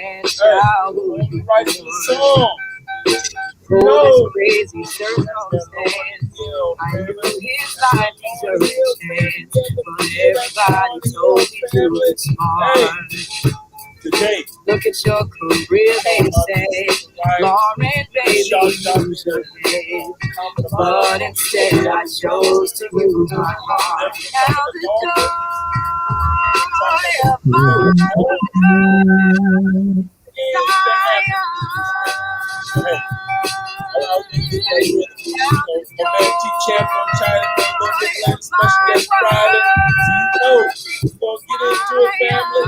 How will you write the song? For this crazy circumstance, I knew his life deserved a chance, but everybody told me to be smart. Today, look at your career, they say, Lauren, baby, use your head. But instead, I chose to use my heart. Now the joy of my Champ on China, special guest Friday. So you know, we're gonna get into it, family.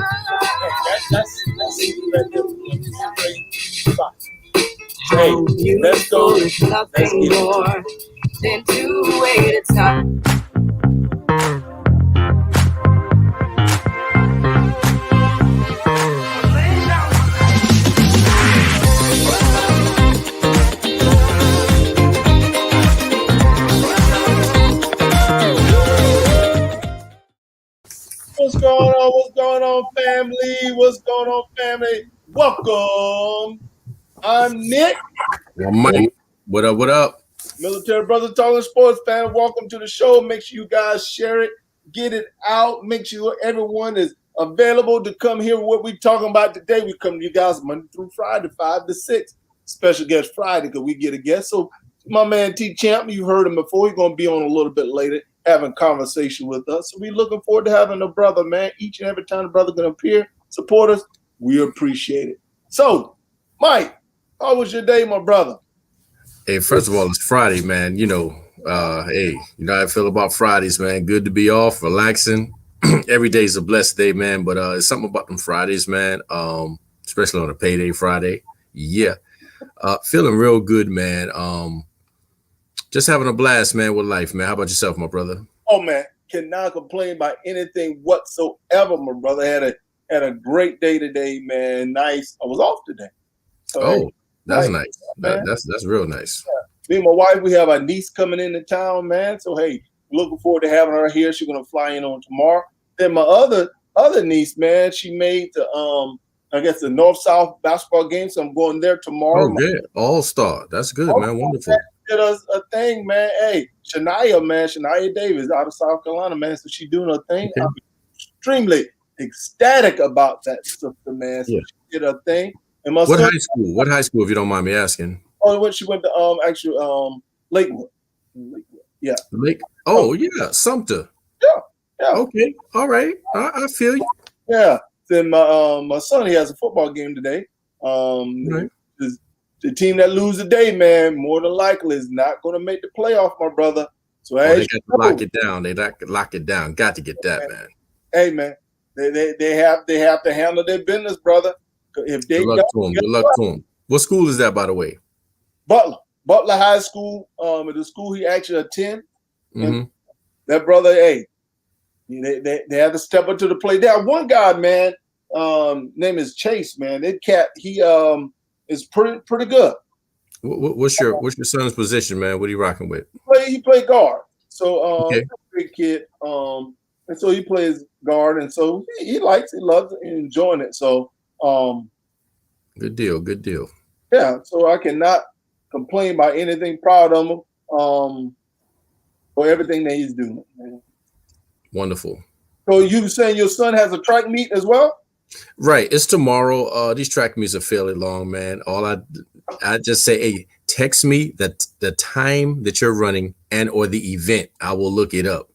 Hey, let's go. Nothing more than to wait a time. What's going on? What's going on, family? What's going on, family? Welcome. I'm Nick. Well, Mike, what up? What up? Military Brother Talking Sports fan. Welcome to the show. Make sure you guys share it, get it out. Make sure everyone is available to come hear what we're talking about today. We come to you guys Monday through Friday, 5 to 6. Special guest Friday because we get a guest. So my man T Champ, you've heard him before. He's going to be on a little bit later, having conversation with us. So we're looking forward to having a brother, man. Each and every time the brother can appear, support us, we appreciate it. So, Mike, how was your day, my brother? Hey, first of all, it's Friday, man. You know how I feel about Fridays, man. Good to be off, relaxing. Every day's a blessed day, man. But it's something about them Fridays, man. Especially on a payday Friday. Yeah. Feeling real good, man. Just having a blast, man, with life, man. How about yourself, my brother? Oh, man, cannot complain about anything whatsoever, my brother. Had a great day today, man. Nice. I was off today. So, that's nice. That's real nice. Yeah. Me and my wife, we have our niece coming into town, man. So, hey, looking forward to having her here. She's going to fly in on tomorrow. Then my other niece, man, she made the North-South basketball game. So I'm going there tomorrow. Oh, yeah. All-star. That's good, man. Wonderful. Did us a thing, man. Hey, Shania Davis out of South Carolina, man. So she doing her thing. Okay. I'm extremely ecstatic about that sister, man. So she did her thing. And my What high school, if you don't mind me asking? Oh, she went to Lakewood. Yeah. Yeah, Sumter. Yeah. Okay. All right. I feel you. Yeah. Then my son, he has a football game today. Right. The team that loses today, man, more than likely is not going to make the playoff, my brother. So they got to lock it down. They got to lock it down. Got to get that, man. Hey, man, they have to handle their business, brother. If they good luck to them. What school is that, by the way? Butler High School. The school he actually attend. Mm-hmm. That brother, hey, they have to step up to the plate. There, one guy, man, name is Chase, man. That cat, he is pretty good. What's your son's position, man? What are you rocking with? He played guard. So okay. Big kid. And so he plays guard, and so he loves it, and enjoying it. So good deal. Yeah, so I cannot complain about anything. Proud of him for everything that he's doing, man. Wonderful. So you saying your son has a track meet as well? Right. It's tomorrow. These track meets are fairly long, man. All I just say, hey, text me the time that you're running and or the event. I will look it up.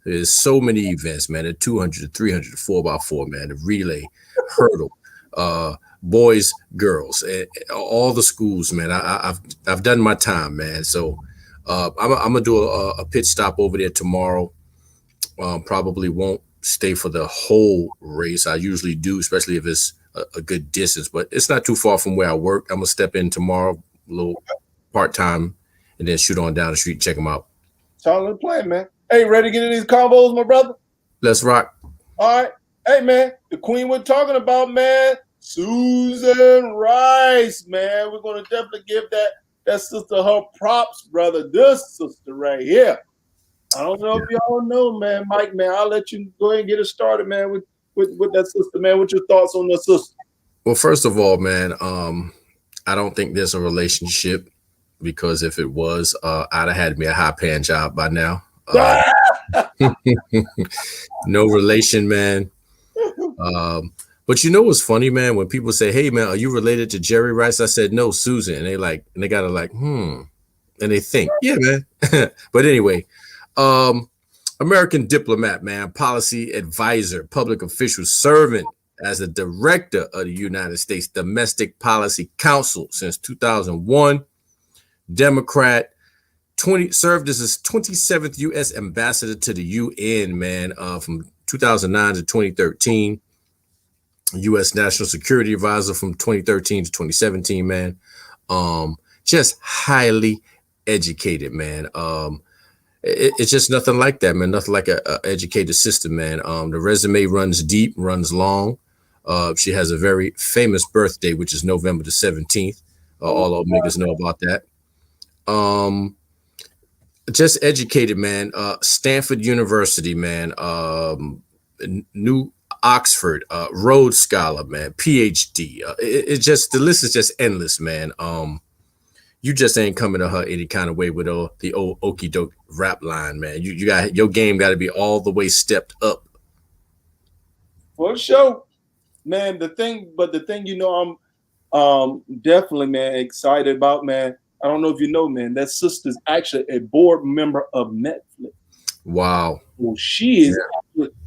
There's so many events, man. The 200, 300, 4x4, man. The relay, hurdle, boys, girls, all the schools, man. I've done my time, man. So I'm gonna do a pit stop over there tomorrow. Probably won't stay for the whole race. I usually do, especially if it's a good distance, but it's not too far from where I work. I'm gonna step in tomorrow, a little part-time, and then shoot on down the street and check them out. Solid plan, man. Hey, ready to get in these combos, my brother? Let's rock. All right. Hey, man, the queen we're talking about, man, Susan Rice, man. We're going to definitely give that sister her props, brother. This sister right here. I don't know if y'all know, man, Mike, man. I'll let you go ahead and get it started, man, with that sister, man. What's your thoughts on the sister? Well, first of all, man, I don't think there's a relationship because if it was, I'd have had me a high paying job by now. No relation, man. But you know what's funny, man? When people say, "Hey, man, are you related to Jerry Rice?" I said, "No, Susan," and they gotta and they think, "Yeah, man." But anyway, um, American diplomat, man, policy advisor, public official, servant as a director of the United States Domestic Policy Council since 2001. Democrat, served as his 27th U.S. ambassador to the UN, man, from 2009 to 2013. U.S. National Security Advisor from 2013 to 2017, man. Just highly educated, man. It's just nothing like that, man. Nothing like a educated system, man. The resume runs deep, runs long. She has a very famous birthday, which is November the 17th. All old niggas know about that. Just educated, man. Stanford University, man. New Oxford, Rhodes Scholar, man. PhD. It's just, the list is just endless, man. You just ain't coming to her any kind of way with the old okey doke rap line, man. You got, your game got to be all the way stepped up. For sure, man. The thing, I'm definitely, man, excited about, man. I don't know if you know, man, that sister's actually a board member of Netflix. Wow. Well, she is,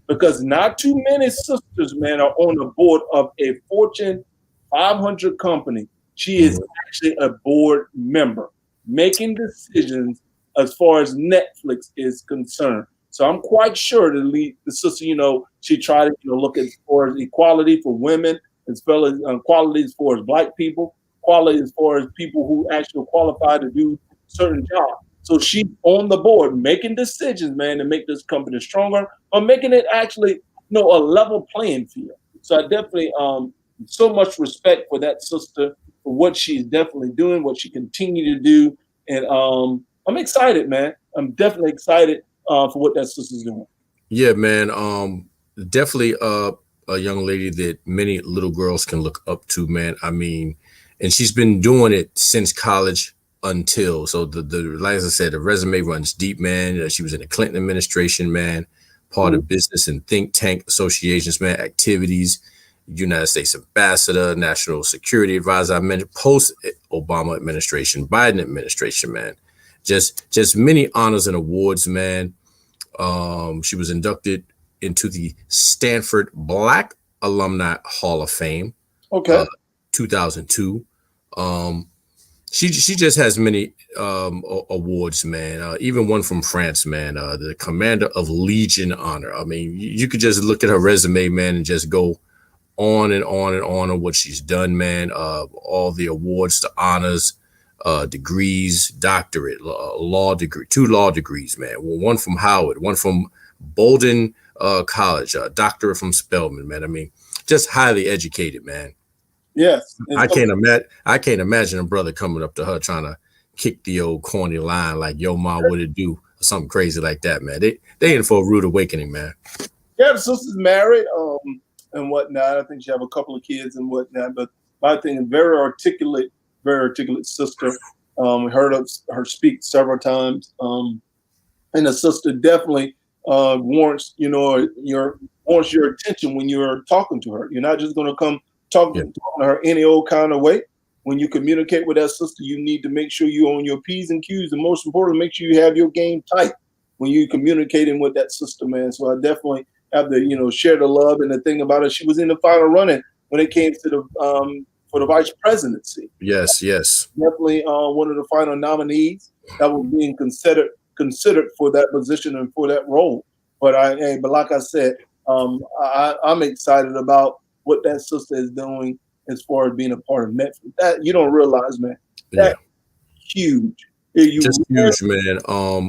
because not too many sisters, man, are on the board of a Fortune 500 company. She is actually a board member, making decisions as far as Netflix is concerned. So I'm quite sure the sister, she tried to look at for equality for women, as well as equality as far as Black people, quality as far as people who actually qualify to do certain jobs. So she's on the board making decisions, man, to make this company stronger or making it actually, a level playing field. So I definitely so much respect for that sister, for what she's definitely doing, what she continue to do. And I'm excited, man. I'm definitely excited for what that sister's doing. Yeah, man. Definitely a young lady that many little girls can look up to, man. I mean, and she's been doing it since college until. So the like I said, the resume runs deep, man. She was in the Clinton administration, man. Part of business and think tank associations, man. Activities. United States ambassador, national security advisor. I mentioned post Obama administration, Biden administration, man. Just many honors and awards, man. She was inducted into the Stanford Black Alumni Hall of Fame. Okay. 2002. She just has many awards, man. Even one from France, man. The Commander of Legion honor. I mean, you could just look at her resume, man, and just go on and on and on what she's done, man. All the awards, the honors, degrees, doctorate, law degree, 2 law degrees, man. One from Howard, one from Bolden College, doctorate from Spelman, man. I mean, just highly educated, man. Yes. I can't imagine a brother coming up to her trying to kick the old corny line like, "Yo, ma, what it do?" or something crazy like that, man. They in for a rude awakening, man. Yeah, the sister's married, and whatnot. I think she have a couple of kids and whatnot. But I think very articulate sister. Heard her speak several times. And the sister definitely warrants your attention when you're talking to her. You're not just going to come talking to her any old kind of way. When you communicate with that sister, you need to make sure you own your P's and Q's, and most importantly, make sure you have your game tight when you communicating with that sister, man. So I definitely have to, share the love. And the thing about it, she was in the final running when it came to the for the vice presidency. Yes. Definitely one of the final nominees that was being considered for that position and for that role. But like I said, I'm excited about what that sister is doing as far as being a part of Netflix. That you don't realize, man. That's huge. Just huge, man. A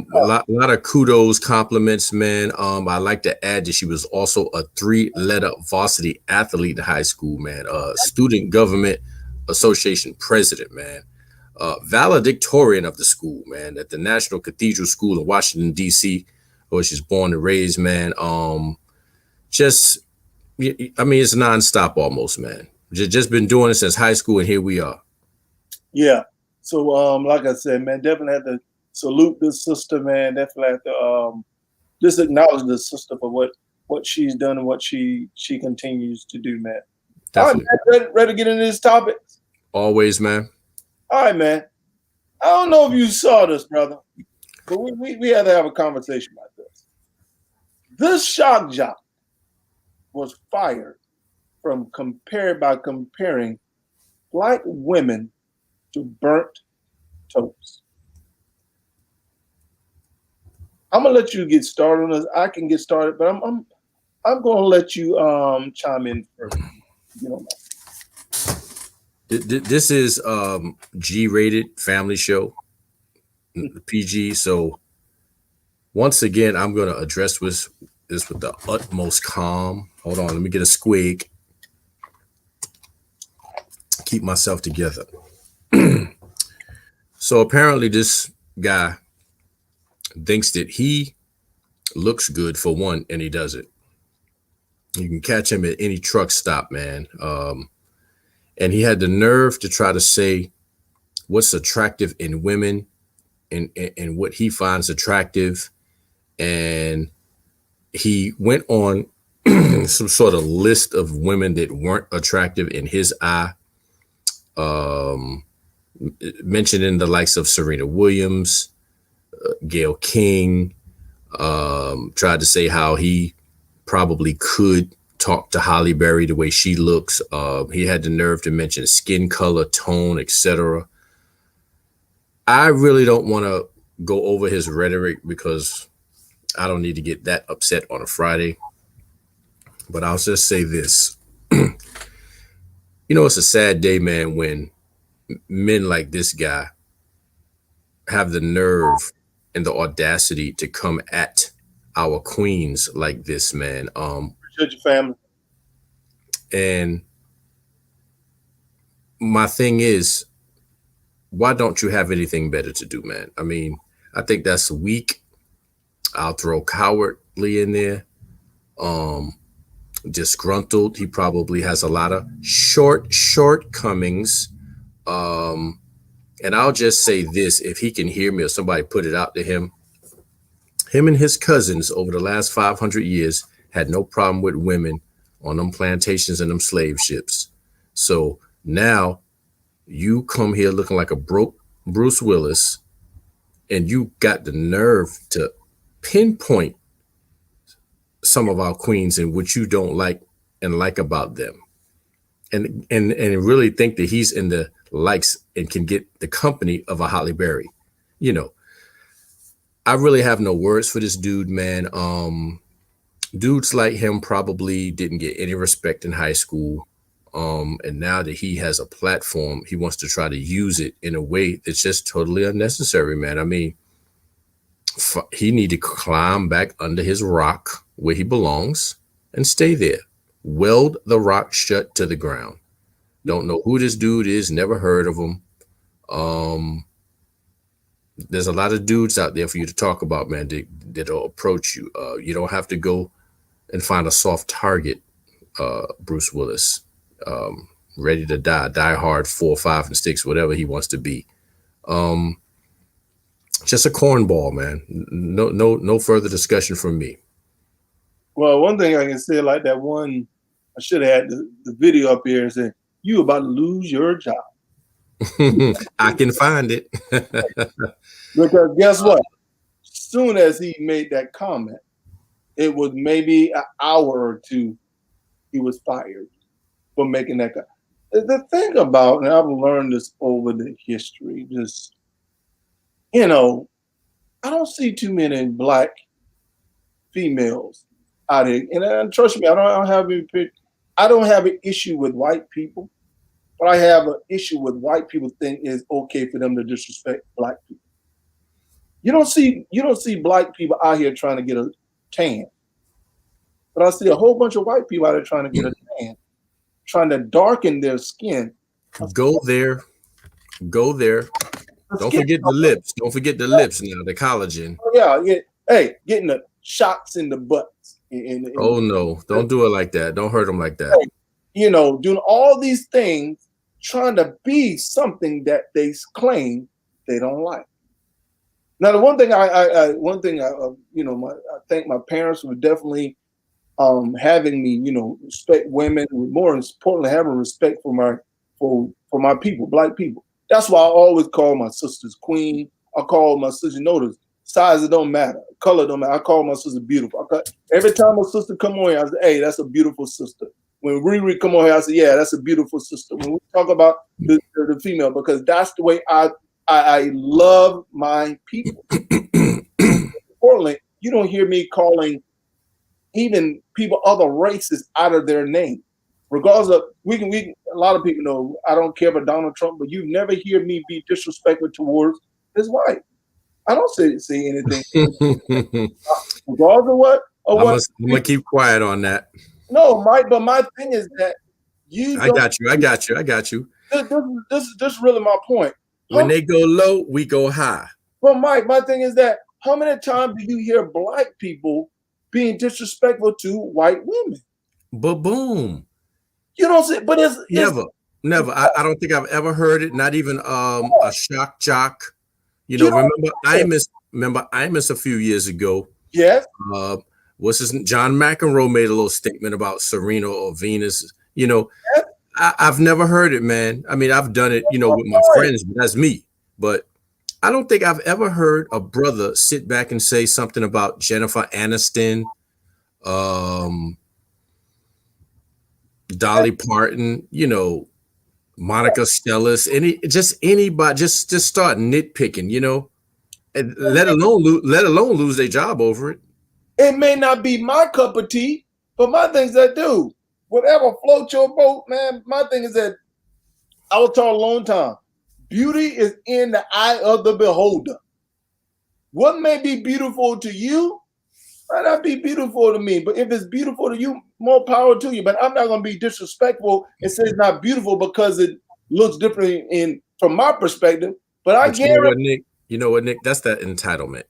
lot of kudos, compliments, man. I like to add that she was also a 3-letter varsity athlete in high school, man. Student Government Association president, man. Valedictorian of the school, man, at the National Cathedral School in Washington, D.C., where she's born and raised, man. It's nonstop almost, man. Just been doing it since high school, and here we are. Yeah. So like I said, man, definitely have to salute this sister, man. Definitely have to just acknowledge the sister for what she's done and what she continues to do, man. Definitely. All right, man, ready to get into this topic? Always, man. All right, man. I don't know if you saw this, brother, but we had to have a conversation about this. This shock jock was fired from comparing black women to burnt toast. I'm gonna let you get started on this. I can get started, but I'm gonna let you chime in first. You know, This is G-rated family show, PG. So once again, I'm gonna address this with the utmost calm. Hold on, let me get a squig. Keep myself together. So apparently, this guy thinks that he looks good for one, and he doesn't. You can catch him at any truck stop, man. And he had the nerve to try to say what's attractive in women and what he finds attractive. And he went on some sort of list of women that weren't attractive in his eye. Mentioning the likes of Serena Williams, Gayle King, tried to say how he probably could talk to Halle Berry the way she looks. He had the nerve to mention skin color, tone, etc. I really don't want to go over his rhetoric because I don't need to get that upset on a Friday. But I'll just say this. It's a sad day, man, when men like this guy have the nerve and the audacity to come at our queens like this, man. appreciate your family. And my thing is, why don't you have anything better to do, man? I mean, I think that's weak. I'll throw cowardly in there. Disgruntled. He probably has a lot of shortcomings. And I'll just say this, if he can hear me or somebody put it out to him and his cousins over the last 500 years had no problem with women on them plantations and them slave ships. So now you come here looking like a broke Bruce Willis, and you got the nerve to pinpoint some of our queens and what you don't like and like about them. And really think that he's in the likes and can get the company of a Halle Berry. I really have no words for this dude, man. Dudes like him probably didn't get any respect in high school. And now that he has a platform, he wants to try to use it in a way that's just totally unnecessary, man. I mean, he need to climb back under his rock where he belongs and stay there. Weld the rock shut to the ground. Don't know who this dude is, never heard of him. There's a lot of dudes out there for you to talk about, man, that'll approach you. You don't have to go and find a soft target, Bruce Willis, ready to die hard, 4, 5, and 6, whatever he wants to be. Just a cornball, man. No further discussion from me. Well, one thing I can say, like that one, I should have had the video up here and said, "You about to lose your job." I can find it. Because guess what? As soon as he made that comment, it was maybe an hour or two, he was fired for making that comment. The thing about, and I've learned this over the history, just, I don't see too many black females out here. And trust me, I don't have an issue with white people, but I have an issue with white people think it's okay for them to disrespect black people. You don't see black people out here trying to get a tan, but I see a whole bunch of white people out there trying to get a tan, trying to darken their skin. Go there. Don't forget the lips. Don't forget the lips now, the collagen. Yeah. Hey, getting the shots in the butts. Oh no! Don't do it like that. Don't hurt them like that. doing all these things, trying to be something that they claim they don't like. Now, the one thing I think my parents were definitely having me, respect women, more importantly, having respect for my people, Black people. That's why I always call my sisters queen. I call my sister, notice, size, it don't matter. Color don't matter. I call my sister beautiful. Every time my sister come on here, I say, hey, that's a beautiful sister. When Riri come on here, I say, yeah, that's a beautiful sister. When we talk about the female, because that's the way I love my people. Importantly, you don't hear me calling even people other races out of their name. Regardless of a lot of people know I don't care about Donald Trump, but you never hear me be disrespectful towards his wife. I don't say anything. Regardless of what I'm gonna keep quiet on that. No, Mike, but my thing is that I got you. This is really my point. When they go low, we go high. Well, Mike, my thing is that how many times do you hear Black people being disrespectful to white women? But boom. You don't see, but it's never. I don't think I've ever heard it. Not even a shock jock. Remember Imus a few years ago. Yes. John McEnroe made a little statement about Serena or Venus. I've never heard it, man. I mean, I've done it, with my friends, but that's me. But I don't think I've ever heard a brother sit back and say something about Jennifer Aniston, Dolly Parton, Monica Stellis, anybody, just start nitpicking, and let alone lose their job over it. It may not be my cup of tea, but my thing is that, dude, whatever floats your boat, man. My thing is that I was taught a long time. Beauty is in the eye of the beholder. What may be beautiful to you might not be beautiful to me, but if it's beautiful to you, more power to you. But I'm not going to be disrespectful and say it's not beautiful because it looks different from my perspective. But I guarantee. You know what, Nick? That's that entitlement.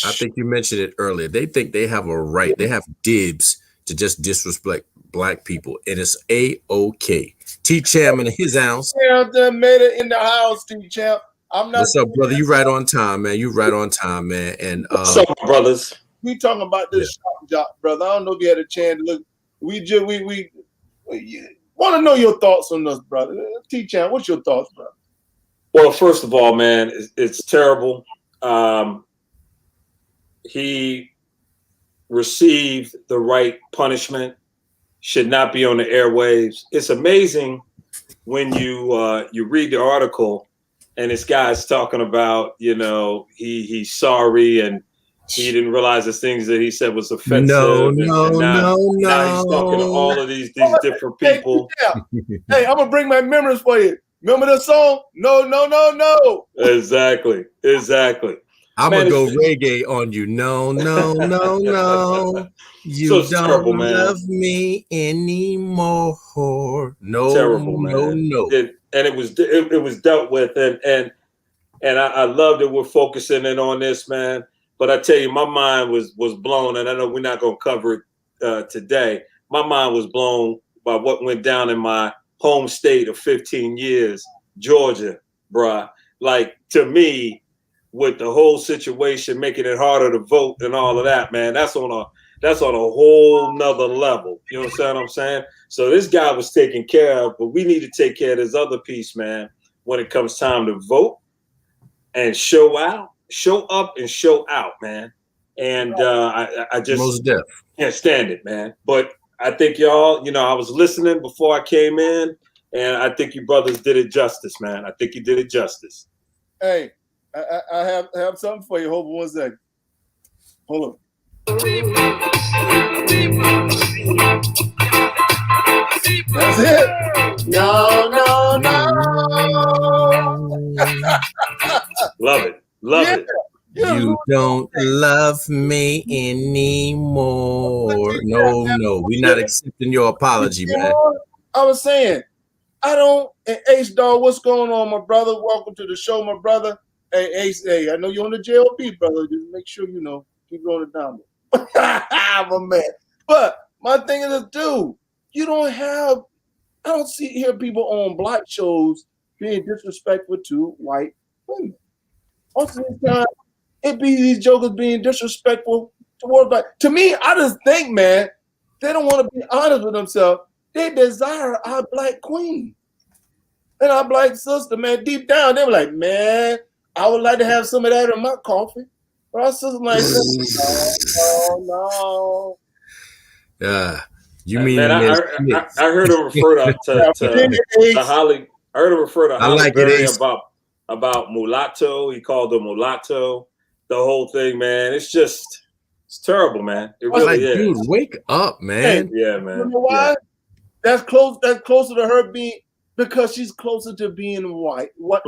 I think you mentioned it earlier. They think they have a right. They have dibs to just disrespect Black people, and it's A-OK. T-Champ and his ounce. Yeah, made it in the house, T-Champ. I'm not. What's up, brother? You right on time, man. And what's up, brothers? We talking about this shock jock, brother. I don't know if you had a chance to look. We want to know your thoughts on this, brother. T-Champ, what's your thoughts, brother? Well, first of all, man, it's terrible. He received the right punishment. Should not be on the airwaves. It's amazing when you read the article and this guy's talking about, he's sorry and he didn't realize the things that he said was offensive. No. Now he's talking to all of these different people. Hey, I'm gonna bring my memories for you. Remember the song? No. Exactly. I'm gonna go reggae on you. No. You don't terrible, love me anymore. No, terrible, man. No. And it was dealt with, and I love that we're focusing in on this, man. But I tell you, my mind was blown, and I know we're not gonna cover it today. My mind was blown by what went down in my home state of 15 years, Georgia, bruh. Like, to me, with the whole situation making it harder to vote and all of that, man, that's on a whole nother level. You know what I'm saying? So this guy was taken care of, but we need to take care of this other piece, man, when it comes time to vote and show up and show out, man. And I just can't stand it, man. But I think y'all, I was listening before I came in, and I think you brothers did it justice, man. I think you did it justice. Hey, I have something for you. Hold on 1 second. Hold on. That's it. No. Love it. You don't love me anymore. No. We're not accepting your apology, man. I was saying, and Ace Dog, what's going on, my brother? Welcome to the show, my brother. Hey, Ace, I know you're on the JLP, brother. Just make sure keep going down. My man. But my thing is, dude, you don't have I don't hear people on black shows being disrespectful to white women. Most of the time, it be these jokers being disrespectful towards black. To me, I just think, man, they don't want to be honest with themselves. They desire our black queen and our black sister, man. Deep down, they were like, man, I would like to have some of that in my coffee. But our sister's like, no. You mean man? I heard him refer to Holly. I heard him refer to Holly Berry about mulatto. He called her mulatto. The whole thing, man. It's terrible, man. It really is. Dude, wake up, man. Hey, yeah, man. You know why? Yeah. That's closer to her being because she's closer to being white. What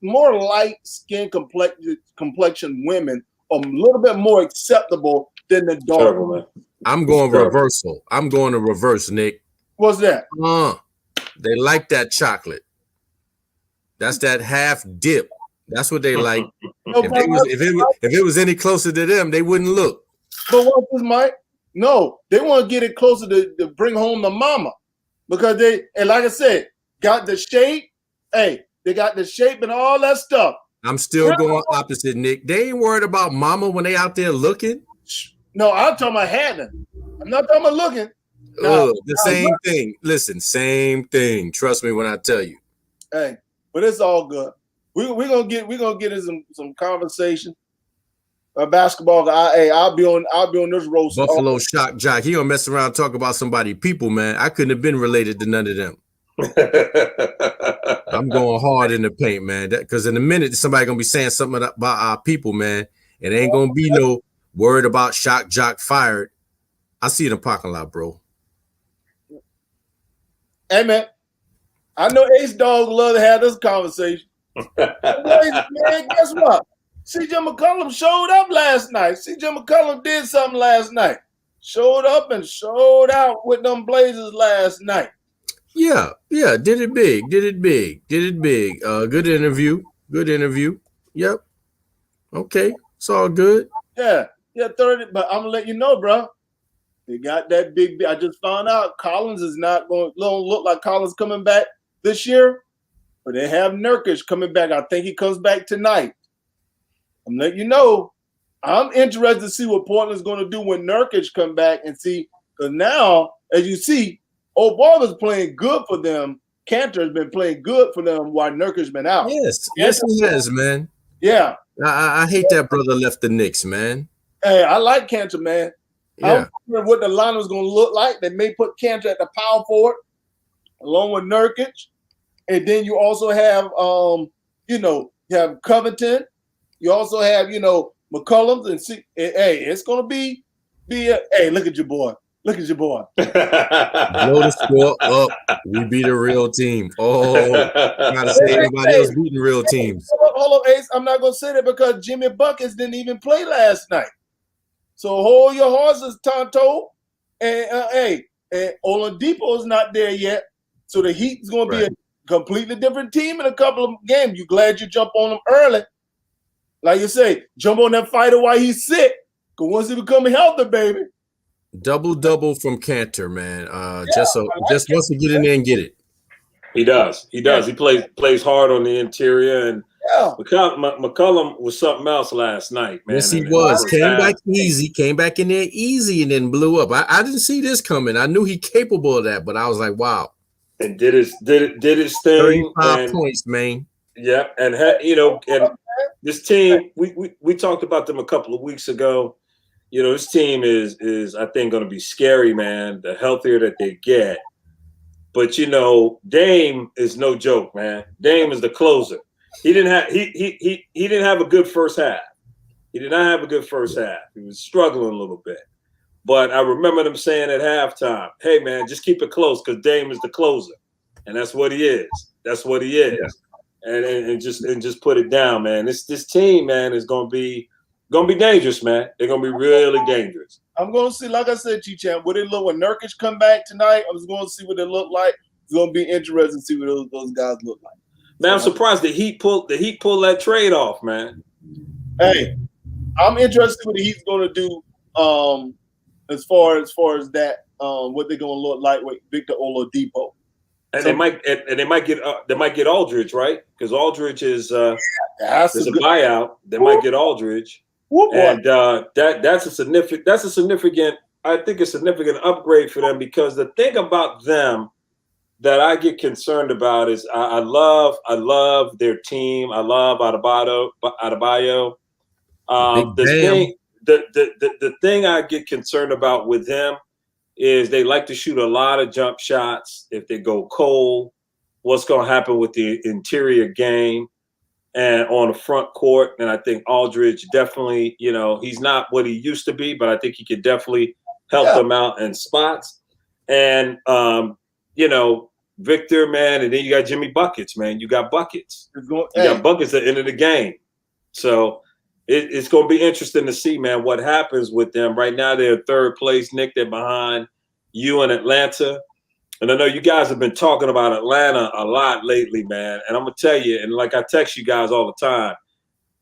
more light skin complexion women are a little bit more acceptable than the dark. Terrible, man. I'm going reversal. I'm going to reverse, Nick. What's that? They like that chocolate. That's that half dip. That's what they like. If it was any closer to them, they wouldn't look. But what's this, Mike? No, they want to get it closer to bring home the mama because and like I said, got the shape. Hey, they got the shape and all that stuff. I'm still going opposite, Nick. They ain't worried about mama when they out there looking. No, I'm talking about having. I'm not talking about looking. The same thing. Listen, same thing. Trust me when I tell you. Hey, but it's all good. We're gonna get in some conversation. Basketball. I'll be on this roast. Buffalo Shock Jock. He gonna mess around and talk about somebody people, man. I couldn't have been related to none of them. I'm going hard in the paint, man. Because in a minute, somebody gonna be saying something about our people, man. It ain't gonna be no word about Shock Jock fired. I see it in the parking lot, bro. Hey, man. I know Ace Dog love to have this conversation. Man, guess what? CJ McCollum showed up last night. CJ McCollum did something last night. Showed up and showed out with them Blazers last night. Yeah. Did it big. Good interview. Yep. Okay. It's all good. Yeah, 30. But I'm gonna let you know, bro. They got that big. I just found out Collins is not going to look like Collins coming back this year, but they have Nurkic coming back. I think he comes back tonight. I'm letting you know. I'm interested to see what Portland's going to do when Nurkic come back and see. Because now, as you see, Obama's playing good for them. Cantor has been playing good for them while Nurkic's been out. Yes, he has, man. Yeah. I hate that brother left the Knicks, man. Hey, I like Cantor, man. Yeah. I don't remember what the line was going to look like. They may put Cantor at the power forward along with Nurkic. And then you also have, you have Covington. You also have, McCollum. And see, hey, it's going to be hey, look at your boy. Look at your boy. Blow the score up. We beat a real team. Oh, gotta say anybody else beating real teams. Hold on, Ace. I'm not going to say that because Jimmy Buckets didn't even play last night. So hold your horses, Tonto. And Oladipo is not there yet. So the Heat is going to be a completely different team in a couple of games. You glad you jump on them early. Like you say, jump on that fighter while he's sick. Because once he becomes healthy, baby. Double from Cantor, man. Just wants to get in there and get it. He does. He plays hard on the interior, and McCollum was something else last night, man. Yes, he was. Came back in there easy, and then blew up. I didn't see this coming. I knew he capable of that, but I was like, wow. And did his thing. 35 points, man. Yeah, and this team, we talked about them a couple of weeks ago. This team is I think going to be scary, man. The healthier that they get, but Dame is no joke, man. Dame is the closer. He didn't have a good first half. He did not have a good first half. He was struggling a little bit, but I remember them saying at halftime, "Hey, man, just keep it close because Dame is the closer, and that's what he is. That's what he is." Yeah. And just put it down, man. This team, man, is gonna be dangerous, man. They're gonna be really dangerous. I'm gonna see, like I said, G-Champ, what it look when Nurkic come back tonight. I was gonna see what they look like. It's gonna be interesting to see what those guys look like. Man, I'm surprised the Heat pulled that trade off, man. Hey, I'm interested what the Heat's gonna do. As far as that, what they're gonna look like with Victor Oladipo. And they might get Aldridge, right? Because Aldridge is there's a buyout. They might get Aldridge, and that's a significant. I think a significant upgrade for them, because the thing about them that I get concerned about is I love their team. I love Adebayo. The thing I get concerned about with them is they like to shoot a lot of jump shots. If they go cold, what's going to happen with the interior game and on the front court? And I think Aldridge definitely, he's not what he used to be, but I think he could definitely help them out in spots. And, Victor, man, and then you got Jimmy Buckets, man. You got buckets. You got buckets at the end of the game. So it's going to be interesting to see, man, what happens with them. Right now, they're third place. Nick, they're behind you in Atlanta. And I know you guys have been talking about Atlanta a lot lately, man. And I'm going to tell you, and like I text you guys all the time,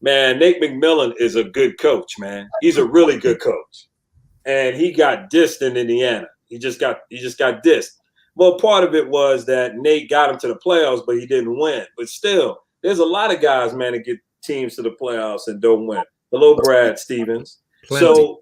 man, Nate McMillan is a good coach, man. He's a really good coach. And he got dissed in Indiana. He just got dissed. Well, part of it was that Nate got him to the playoffs, but he didn't win. But still, there's a lot of guys, man, that get teams to the playoffs and don't win. Hello, Brad Stevens. So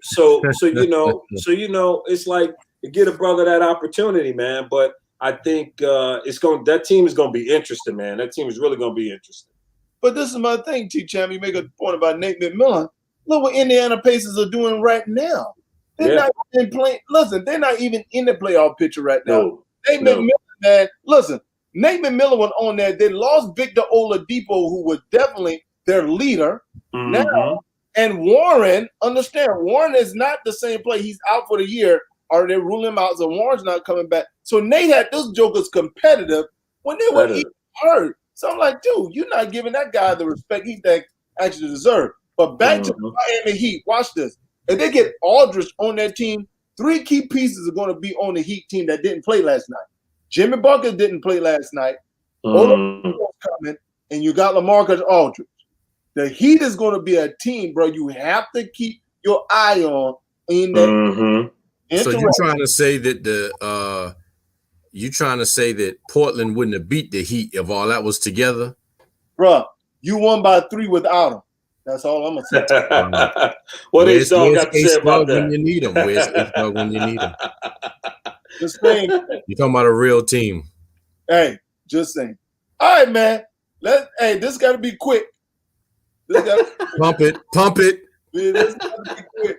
it's like you get a brother that opportunity, man. But I think that team is going to be interesting, man. That team is really going to be interesting. But this is my thing, T-Cham. You make a point about Nate McMillan. Look what Indiana Pacers are doing right now. They're not even playing. Listen, they're not even in the playoff picture right now. Nate McMillan, man. Listen, Nate McMillan was on there. They lost Victor Oladipo, who was definitely their leader. Mm-hmm. Now, and Warren, understand, Warren is not the same player. He's out for the year, or they're ruling him out, so Warren's not coming back. So Nate had those jokers competitive when they were even hurt. So I'm like, dude, you're not giving that guy the respect he actually deserves. But back to the Miami Heat, watch this. If they get Aldridge on that team, 3 key pieces are going to be on the Heat team that didn't play last night. Jimmy Buckets didn't play last night. Oladipo's coming, and you got LaMarcus Aldridge. The Heat is going to be a team, bro. You have to keep your eye on in that. So you're trying to say that Portland wouldn't have beat the Heat if all that was together, bro? You won by 3 without them. That's all I'm gonna say. What is all got to say about that? When you need them, where's A-Slug when you need them? Just saying. You're talking about a real team. Hey, just saying. All right, man. This got to be quick. Pump it. This got to be quick.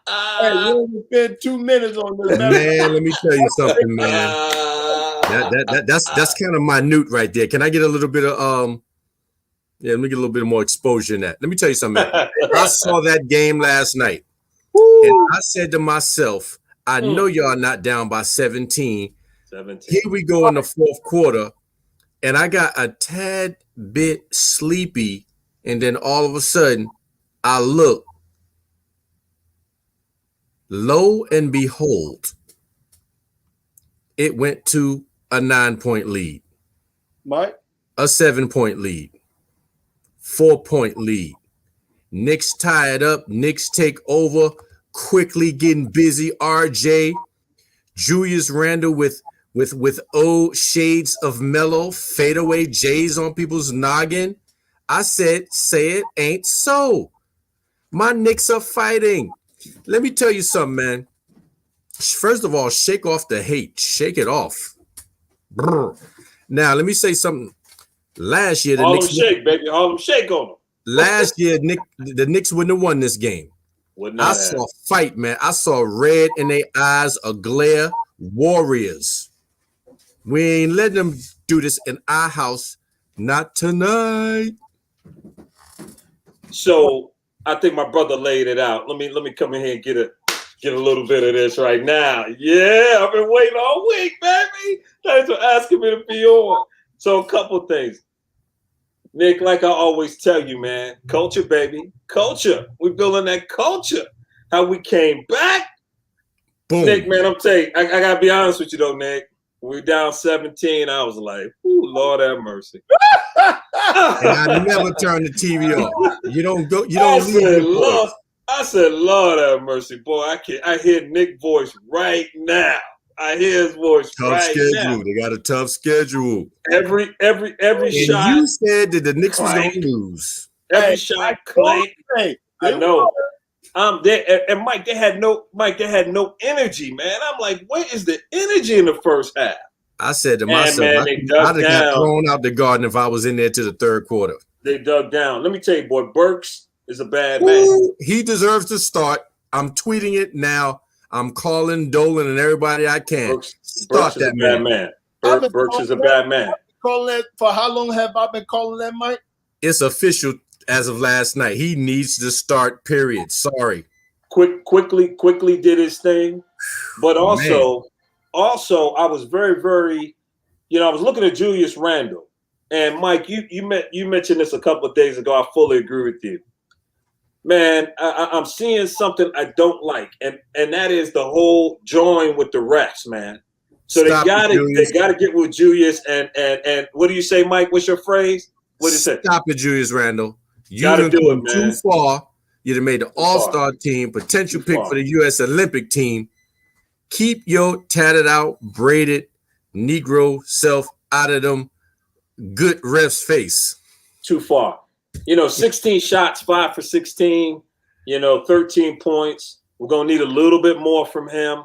Hey, we only spent 2 minutes on this. Man, let me tell you something, man. That's kind of minute right there. Can I get a little bit of let me get a little bit more exposure in that. Let me tell you something. I saw that game last night, and I said to myself, I know y'all not down by 17. Here we go in the fourth quarter, and I got a tad bit sleepy, and then all of a sudden, I look. Lo and behold, it went to a 9-point lead. Mike? A 7-point lead. 4-point lead. Knicks tie it up. Knicks take over. Quickly getting busy. RJ, Julius Randle with old shades of mellow fadeaway J's on people's noggin. I said, say it ain't so. My Knicks are fighting. Let me tell you something, man. First of all, shake off the hate. Shake it off. Brr. Now, let me say something. Last year, Harlem Shake, baby. Harlem Shake on them. Last year, the Knicks wouldn't have won this game. I saw fight, man. I saw red in their eyes, a glare. Warriors. We ain't letting them do this in our house. Not tonight. So I think my brother laid it out. Let me come in here and get a little bit of this right now. Yeah, I've been waiting all week, baby. Thanks for asking me to be on. So a couple things. Nick, like I always tell you, man, culture, baby. Culture. We're building that culture. How we came back. Boom. Nick, man, I'm telling you, I got to be honest with you, though, Nick. When we were down 17, I was like, ooh, Lord have mercy. And I never turn the TV off. You don't I said, Lord have mercy, boy. I hear Nick's voice right now. I hear his voice Tough right schedule. now. They got a tough schedule. Every And shot. you said that the Knicks was clank. going to lose. Every shot clank. I know. And Mike, they had no energy, man. I'm like, where is the energy in the first half? I said to myself, man, I'd have got thrown out the garden if I was in there to the third quarter. They dug down. Let me tell you, boy, Burks is a bad man. He deserves to start. I'm tweeting it now. I'm calling Dolan and everybody I can. Burks is a bad man. Burks is a bad man. Calling that for how long have I been calling that, Mike? It's official as of last night. He needs to start, period. Sorry. Quickly did his thing. But also I was very, very, I was looking at Julius Randle. And Mike, you mentioned this a couple of days ago. I fully agree with you. Man, I'm seeing something I don't like, and that is the whole join with the refs, man. So they gotta get with Julius and what do you say, Mike? What's your phrase? What do you say? Stop it, Julius Randle. You gotta do it, man. Too far. You'd have made the All-Star team, potential pick for the U.S. Olympic team. Keep your tatted out, braided Negro self out of them good refs' face. Too far. 16 shots, 5 for 16, 13 points. We're going to need a little bit more from him.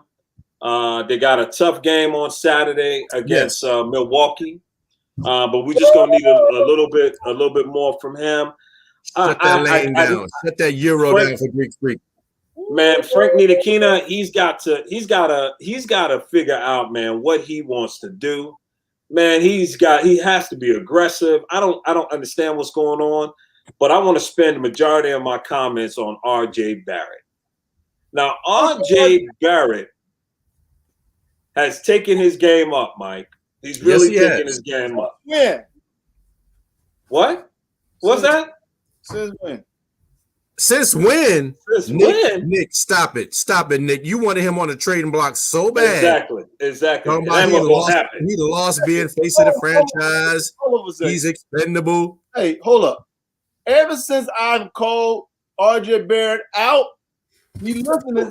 They got a tough game on Saturday against Milwaukee. But we're just going to need a little bit more from him. Shut that lane down. Shut that Euro down for Greek Freak. Man, Frank Ntilikina, he's got to figure out, man, what he wants to do. Man, he has to be aggressive. I don't understand what's going on, but I want to spend the majority of my comments on RJ Barrett. Now, RJ Barrett has taken his game up, Mike. He's really taken his game up. Yeah. What? What's that? Since when? Since when? Nick, stop it. Stop it, Nick. You wanted him on the trading block so bad. Exactly. He lost being face of the franchise. He's expendable. Hey, hold up. Ever since I've called RJ Barrett out, you listening?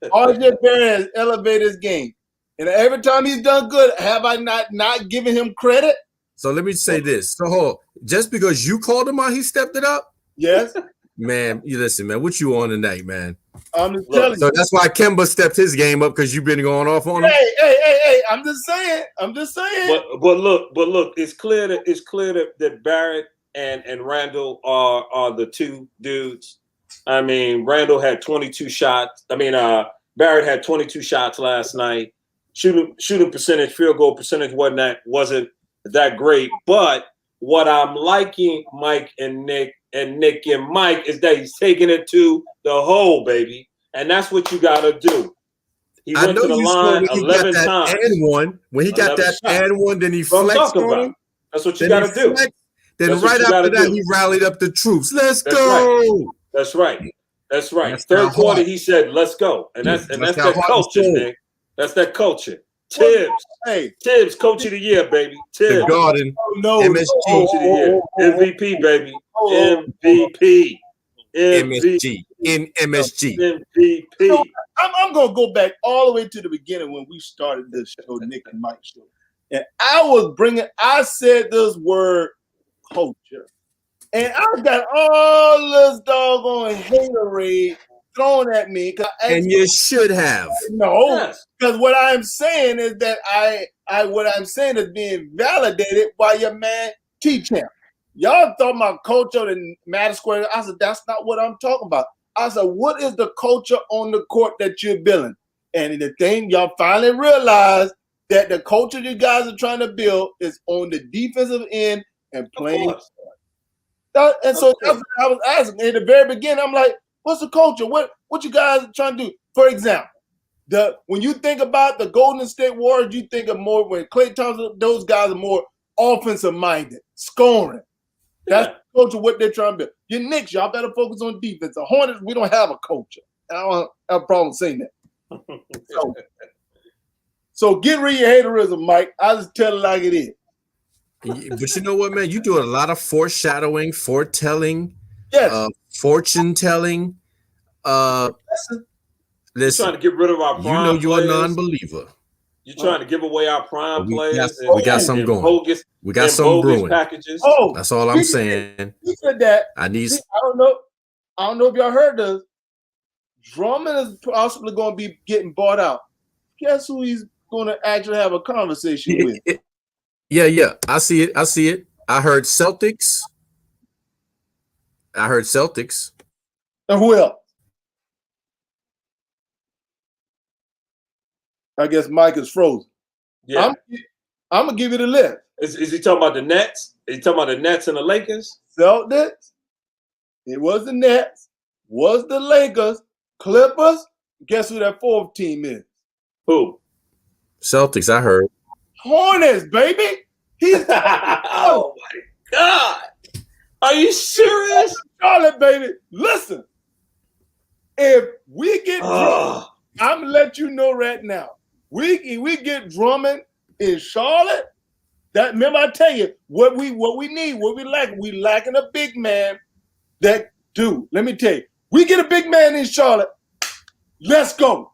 RJ Barrett has elevated his game. And every time he's done good, have I not given him credit? So let me say this. So just because you called him out, he stepped it up? Yes. Man, you listen, man. What you on tonight, man? I'm just telling you. So that's why Kemba stepped his game up because you've been going off on him. Hey! I'm just saying. But look. It's clear that Barrett and Randle are the two dudes. I mean, Randle had 22 shots. Barrett had 22 shots last night. Shooting percentage, field goal percentage wasn't that great. But what I'm liking, Mike and Nick and Mike, is that he's taking it to the hole, baby. And that's what you got to do. He went to the line 11 times. When he got that and one, then he flexed on him. That's what you got to do. Then right after that, he rallied up the troops. Let's go. That's right. Third quarter, he said, let's go. And that's that culture, Nick. That's that culture. Tibbs, coach of the year, baby. Tibbs. The Garden. MSG. Coach of the year. MVP, baby. MVP. In MSG. MVP. I'm going to go back all the way to the beginning when we started this show, Nick and Mike show. And I said this word, culture. And I got all this doggone haterade thrown at me. And you should have. No, because what I'm saying is that what I'm saying is being validated by your man T-Champ. Y'all thought my culture in Madison Square. I said, that's not what I'm talking about. I said, what is the culture on the court that you're building? And the thing y'all finally realized that the culture you guys are trying to build is on the defensive end and playing. And so that's what I was asking. In the very beginning, I'm like, what's the culture? What you guys are trying to do? For example, when you think about the Golden State Warriors, you think of more when Klay Thompson, those guys are more offensive minded, scoring. That's the culture, what they're trying to build. Your Knicks, y'all better focus on defense. The Hornets, we don't have a culture. And I don't have a problem saying that. So get rid of your haterism, Mike. I just tell it like it is. But you know what, man? You do a lot of foreshadowing, foretelling, fortune telling. Listen, trying to get rid of our you're a non-believer. You're trying to give away our prime players. We got something going. Bogus, we got something brewing. Packages. Oh, that's all I'm saying. He said that. I need. I don't know if y'all heard this. Drummond is possibly going to be getting bought out. Guess who he's going to actually have a conversation with? Yeah. I see it. I heard Celtics. And who else? I guess Mike is frozen. Yeah. I'm going to give you the list. Is he talking about the Nets? Is he talking about the Nets and the Lakers? Celtics. It was the Nets. Was the Lakers. Clippers. Guess who that fourth team is? Who? Celtics, I heard. Hornets, baby. He's oh my God. Are you serious? Charlotte, baby. Listen. If we get Drummond, I'm gonna let you know right now. We get Drummond in Charlotte. That remember I tell you what we need, what we lack. We lacking a big man that do. Let me tell you. We get a big man in Charlotte. Let's go.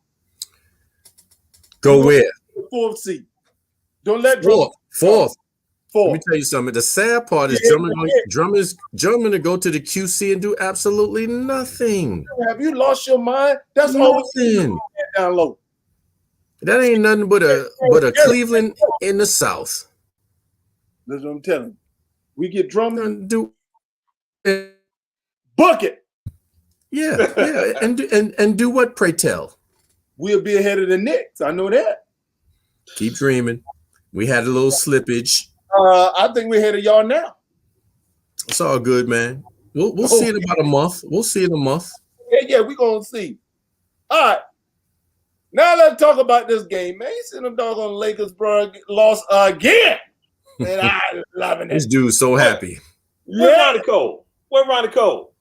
Go where? Fourth seed. Don't let Fourth. Let me tell you something. The sad part is Drummond to go to the QC and do absolutely nothing. Have you lost your mind? That's nothing. Down low. That ain't nothing but a Cleveland in the South. That's what I'm telling you. We get Drummond. Bucket. Yeah. And do what, pray tell? We'll be ahead of the Knicks. I know that. Keep dreaming. We had a little slippage. I think we're ahead of y'all now. It's all good, man. We'll see in about a month. We'll see in a month. Yeah, we're gonna see. All right. Now let's talk about this game, man. You see them doggone Lakers, bro, lost again. And I loving it. This dude's so happy. Where's Ronnie Cole? Where's Ronnie Cole?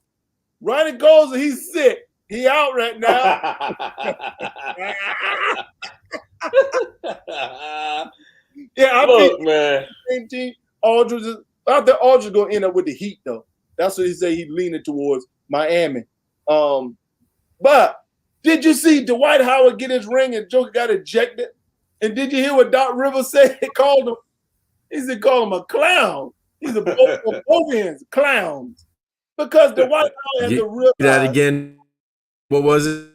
Ronnie Cole's he's sick. He out right now. Yeah, I look, man. Same team. Aldridge is. I think Aldridge gonna end up with the Heat though. That's what he say. He's leaning towards Miami. But did you see Dwight Howard get his ring and Joker got ejected? And did you hear what Doc Rivers said? He called him. He said, "Call him a clown." He's a both ends clowns because Dwight Howard has a real. That again. What was it?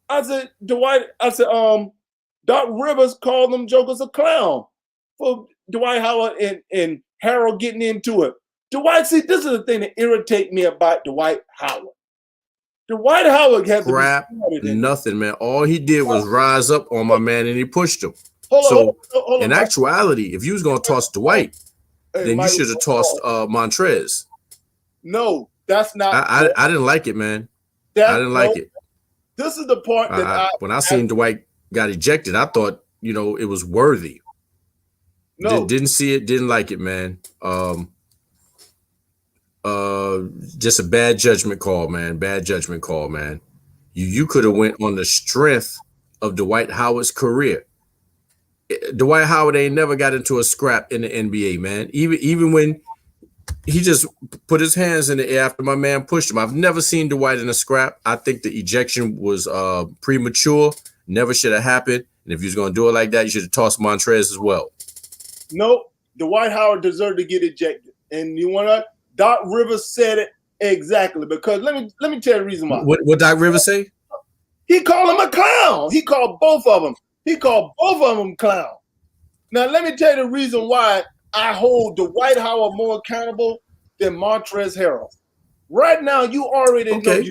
I said Doc Rivers called them jokers a clown for Dwight Howard and Harold getting into it. Dwight, see, this is the thing that irritates me about Dwight Howard. Dwight Howard had crap, nothing, man. All he did was rise up on my man and he pushed him. Hold on, in actuality, if you was gonna toss Dwight, then you should have tossed Montrez. No, that's not. I didn't like it, man. I didn't like it. This is the part that when I seen Dwight got ejected, I thought, it was worthy. No. Didn't see it, didn't like it, man. Just a bad judgment call, man. Bad judgment call, man. You could have went on the strength of Dwight Howard's career. Dwight Howard ain't never got into a scrap in the NBA, man. Even when he just put his hands in the air after my man pushed him. I've never seen Dwight in a scrap. I think the ejection was premature. Never should have happened. And if you was going to do it like that, you should have tossed Montrez as well. Nope. Dwight Howard deserved to get ejected. And you want to? Doc Rivers said it exactly. Because let me tell you the reason why. What Doc Rivers say? He called him a clown. He called both of them. He called both of them clown. Now, let me tell you the reason why I hold Dwight Howard more accountable than Montrezl Harrell. Right now, you already know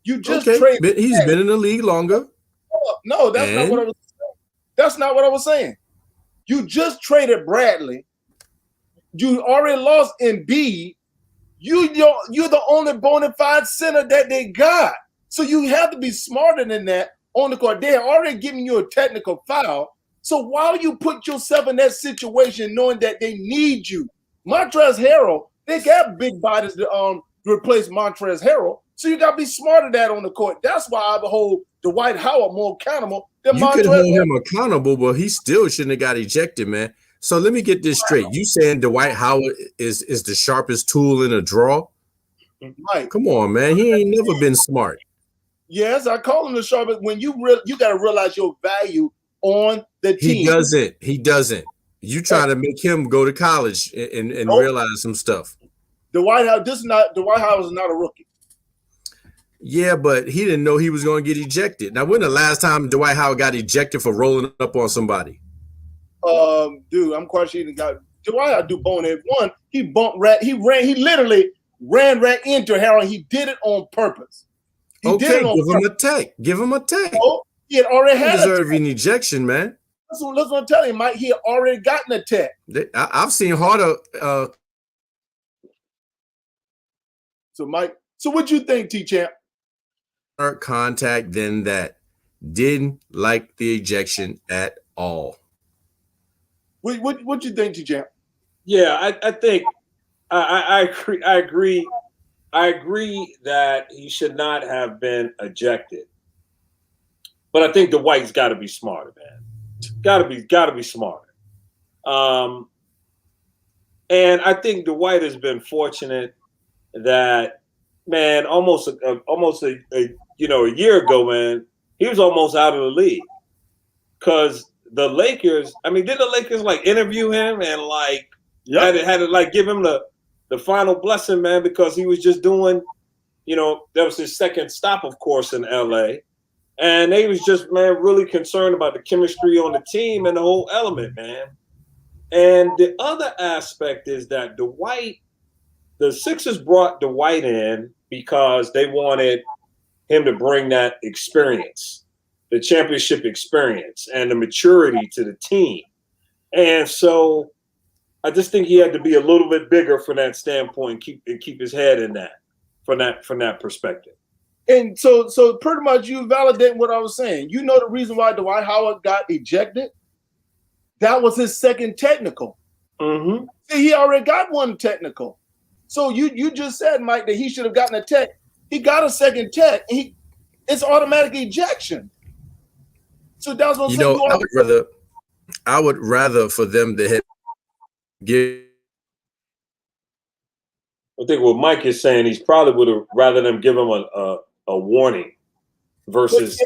you just traded. He's been in the league longer. No, that's not what I was saying. That's not what I was saying. You just traded Bradley. You already lost Embiid. You're the only bona fide center that they got. So you have to be smarter than that on the court. They're already giving you a technical foul. So why you put yourself in that situation knowing that they need you? Montrezl Harrell, they got big bodies to replace Montrezl Harrell. So you got to be smarter that on the court. That's why I hold Dwight Howard more accountable than Montrezl. You could hold him accountable, but he still shouldn't have got ejected, man. So let me get this straight. You saying Dwight Howard is the sharpest tool in a draw? Right. Come on, man. He ain't never been smart. Yes, I call him the sharpest. When you got to realize your value on the team. He doesn't. You trying to make him go to college and realize some stuff. Dwight Howard is not a rookie. Yeah, but he didn't know he was going to get ejected. Now, when the last time Dwight Howard got ejected for rolling up on somebody? Dude, I'm quite sure he got Dwight Howard do bonehead. One, he literally ran right into Harold. He did it on purpose. Give him a tech. Give him a tech. Oh, he had already had deserve an ejection, man. That's what I'm telling you, Mike. He had already gotten a tech. I've seen harder. So, Mike, what you think, T-Champ? Contact than that. Didn't like the ejection at all. What you think, T-Champ? Yeah, I think I agree. I agree that he should not have been ejected. But I think Dwight's got to be smarter, man. Got to be smarter. And I think Dwight has been fortunate that, man, almost a year ago, man, he was almost out of the league because the Lakers. I mean, did the Lakers like interview him and like had to like give him the final blessing, man, because he was just doing, that was his second stop, of course, in LA. And they was just, man, really concerned about the chemistry on the team and the whole element, man. And the other aspect is that the Sixers brought Dwight in because they wanted him to bring that experience, the championship experience and the maturity to the team. And so I just think he had to be a little bit bigger from that standpoint and keep his head in that from that perspective. And so pretty much you validate what I was saying. You know the reason why Dwight Howard got ejected? That was his second technical. Mm-hmm. See, he already got one technical. So you just said, Mike, that he should have gotten a tech. He got a second tech. It's automatic ejection. So that's what I'm saying. I would rather for them to give. I think what Mike is saying, he's probably would have rather them give him a warning versus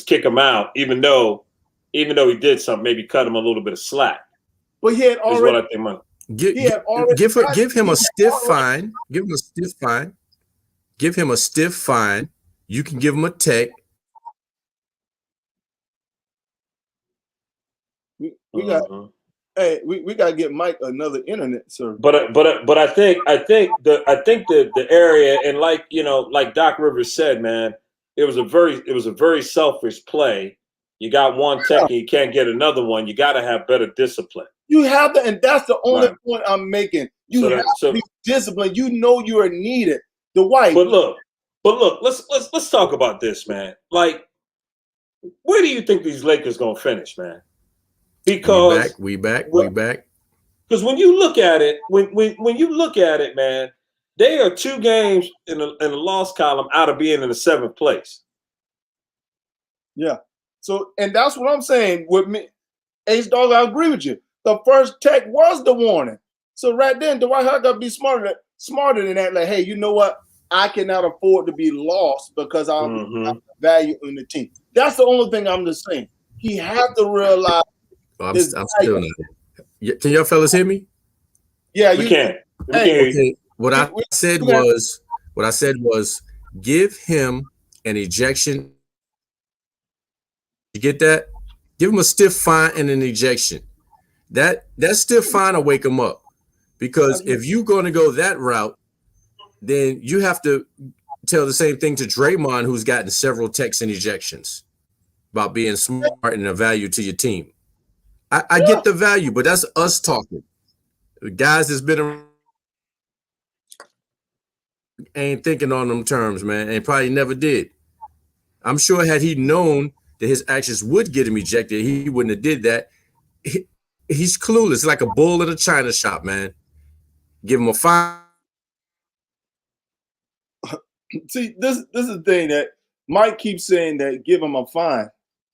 kick him out, even though he did something, maybe cut him a little bit of slack. But he had already. Is what I think, Mike. Give him a stiff fine. Give him a stiff fine. Give him a stiff fine. You can give him a tech. We got. Hey, we gotta get Mike another internet service. But I think the area, and like Doc Rivers said, man, it was a very selfish play. You got one tech and you can't get another one. You got to have better discipline. You have to, and that's the only point I'm making. You have to be disciplined. You know you are needed. Dwight. But look, let's talk about this, man. Like, where do you think these Lakers gonna finish, man? Because we back. Because when you look at it, when you look at it, man, they are 2 games in the loss column out of being in the 7th place. Yeah. So, and that's what I'm saying with me, Ace Dog. I agree with you. The first tech was the warning. So right then, Dwight Howard got to be smarter than that. Like, hey, you know what? I cannot afford to be lost because I'm value in the team. That's the only thing I'm just saying. He had to realize. I'm still not. Can y'all fellas hear me? Yeah, we can. Okay. What I said was, give him an ejection. You get that? Give him a stiff fine and an ejection. That stiff fine will wake him up. Because if you're going to go that route, then you have to tell the same thing to Draymond, who's gotten several techs and ejections about being smart and a value to your team. I get the value, but that's us talking. The guys that's been around ain't thinking on them terms, man, and probably never did. I'm sure had he known that his actions would get him ejected, he wouldn't have did that. He's clueless, like a bull in a china shop, man. Give him a fine. See, this is the thing that Mike keeps saying, that give him a fine.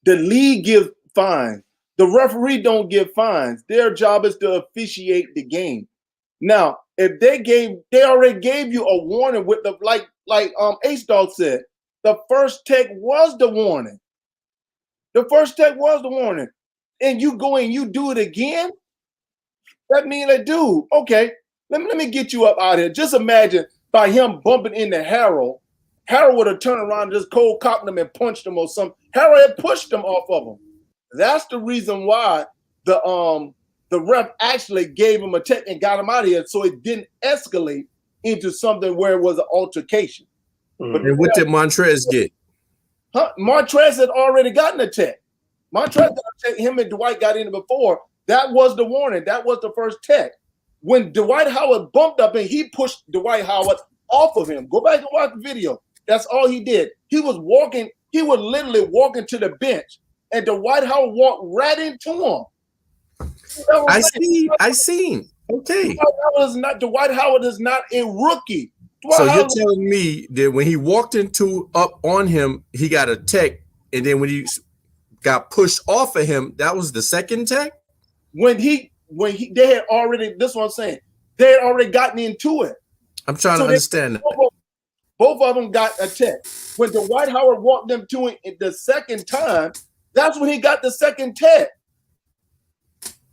The league gives fines. The referee don't give fines. Their job is to officiate the game. Now, if they already gave you a warning with the like Ace Dog said, the first tech was the warning. The first tech was the warning. And you go and you do it again? That means that, dude, okay, let me get you up out here. Just imagine by him bumping into Harold would have turned around and just cold cocked him and punched him or something. Harold had pushed him off of him. That's the reason why the ref actually gave him a tech and got him out of here, so it didn't escalate into something where it was an altercation. Mm-hmm. And what did Montrez get? Montrez had already gotten a tech. Him and Dwight got in before. That was the warning. That was the first tech. When Dwight Howard bumped up and he pushed Dwight Howard off of him. Go back and watch the video. That's all he did. He was literally walking to the bench, and Dwight Howard walked right into him. I seen. Okay. Dwight Howard is not a rookie. You're telling me that when he walked up on him, he got a tech, and then when he got pushed off of him, that was the second tech? They had already, this is what I'm saying, they had already gotten into it. I'm trying to understand that. Both of them got a tech. When Dwight Howard walked them to it the second time, that's when he got the second tech.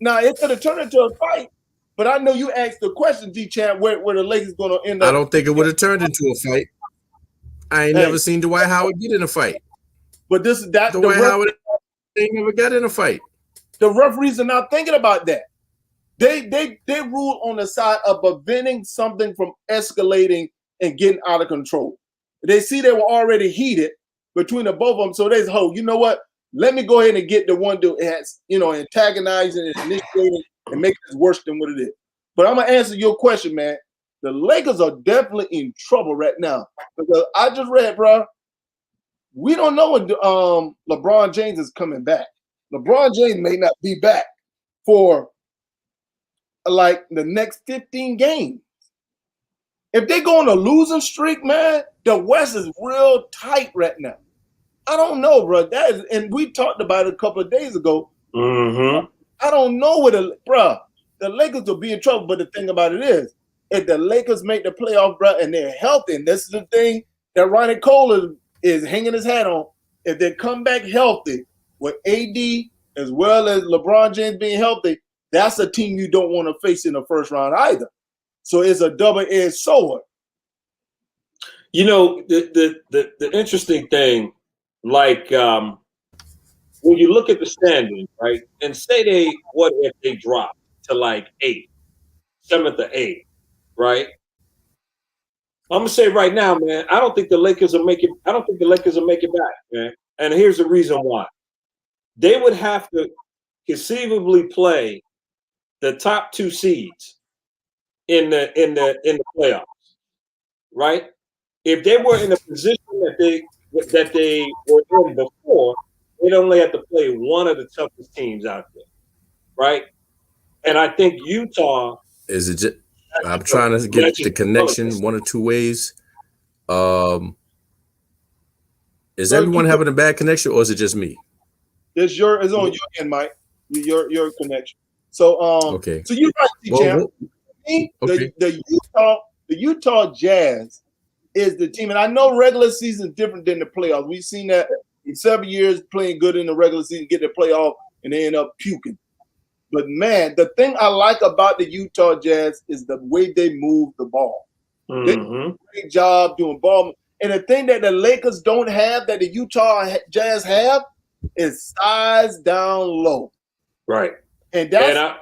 Now, it could have turned into a fight, but I know you asked the question, D-Champ, where the Lakers going to end up. I don't think it would have turned into a fight. I ain't never seen Dwight Howard get in a fight. But Dwight Howard ain't never got in a fight. The referees are not thinking about that. They rule on the side of preventing something from escalating and getting out of control. They see they were already heated between the both of them, so they say, "Oh, you know what? Let me go ahead and get the one that has, antagonizing and initiating and make it worse than what it is." But I'm gonna answer your question, man. The Lakers are definitely in trouble right now because I just read, bro. We don't know when LeBron James is coming back. LeBron James may not be back for like the next 15 games. If they go on a losing streak, man, the West is real tight right now. I don't know, bro. And we talked about it a couple of days ago. Mm-hmm. I don't know the Lakers will be in trouble. But the thing about it is, if the Lakers make the playoff, bro, and they're healthy, and this is the thing that Ronnie Cole is hanging his hat on, if they come back healthy with AD as well as LeBron James being healthy, that's a team you don't want to face in the first round either. So it's a double-edged sword. The interesting thing, like when you look at the standings, right, and say what if they drop to like 7th or 8th, right? I'm gonna say right now, man, I don't think the Lakers will make it back, man. And here's the reason why. They would have to conceivably play the top 2 seeds in the playoffs, right? If they were in a position that they were in before, they'd only have to play one of the toughest teams out there, right? And I think Utah is it just, I'm trying to get the connection one or two ways. Is everyone having a bad connection, or is it just me? It's on your end, Mike. Your connection. So okay. So you're right, the Utah Jazz is the team, and I know regular season is different than the playoffs. We've seen that in several years, playing good in the regular season, get the playoff, and they end up puking. But man, the thing I like about the Utah Jazz is the way they move the ball. Mm-hmm. They do a great job doing ball. And the thing that the Lakers don't have that the Utah Jazz have is size down low. Right. And that's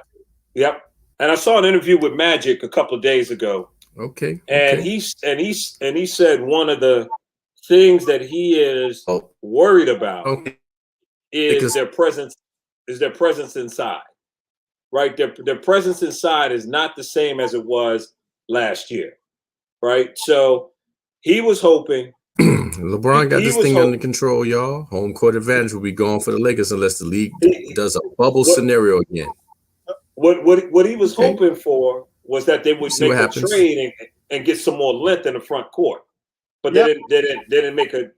And I saw an interview with Magic a couple of days ago. Okay. And he said one of the things that he is worried about is their presence inside. Right? Their presence inside is not the same as it was last year. Right? So he was hoping LeBron got this thing under control, y'all. Home court advantage will be gone for the Lakers unless the league does a bubble scenario again. What he was hoping for was that they would make a trade and get some more length in the front court, but they didn't make a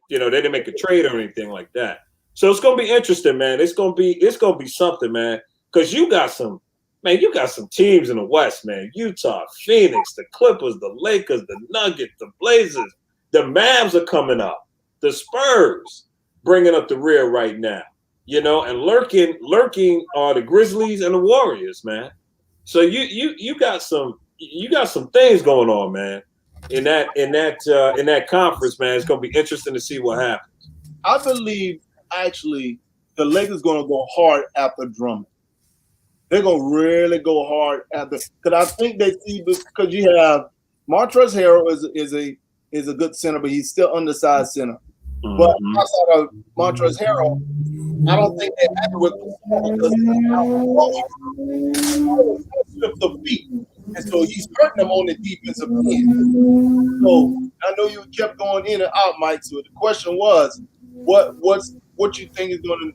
trade or anything like that. So it's gonna be interesting, man. It's gonna be something, man. Because you got some teams in the West, man. Utah, Phoenix, the Clippers, the Lakers, the Nuggets, the Blazers, the Mavs are coming up. The Spurs bringing up the rear right now. you know, and lurking are the Grizzlies and the Warriors, man. So you got some things going on, man. In that conference, man, it's gonna be interesting to see what happens. I believe actually the Lakers gonna go hard after Drummond. They're gonna really go hard after, because I think they see, because you have Montrezl Harrell is a good center, but he's still undersized center. Mm-hmm. But outside of Montrezl Harrell, I don't think they're happy with the feet. And so he's hurting them on the defensive end. So I know you kept going in and out, Mike. So the question was, what you think is going to,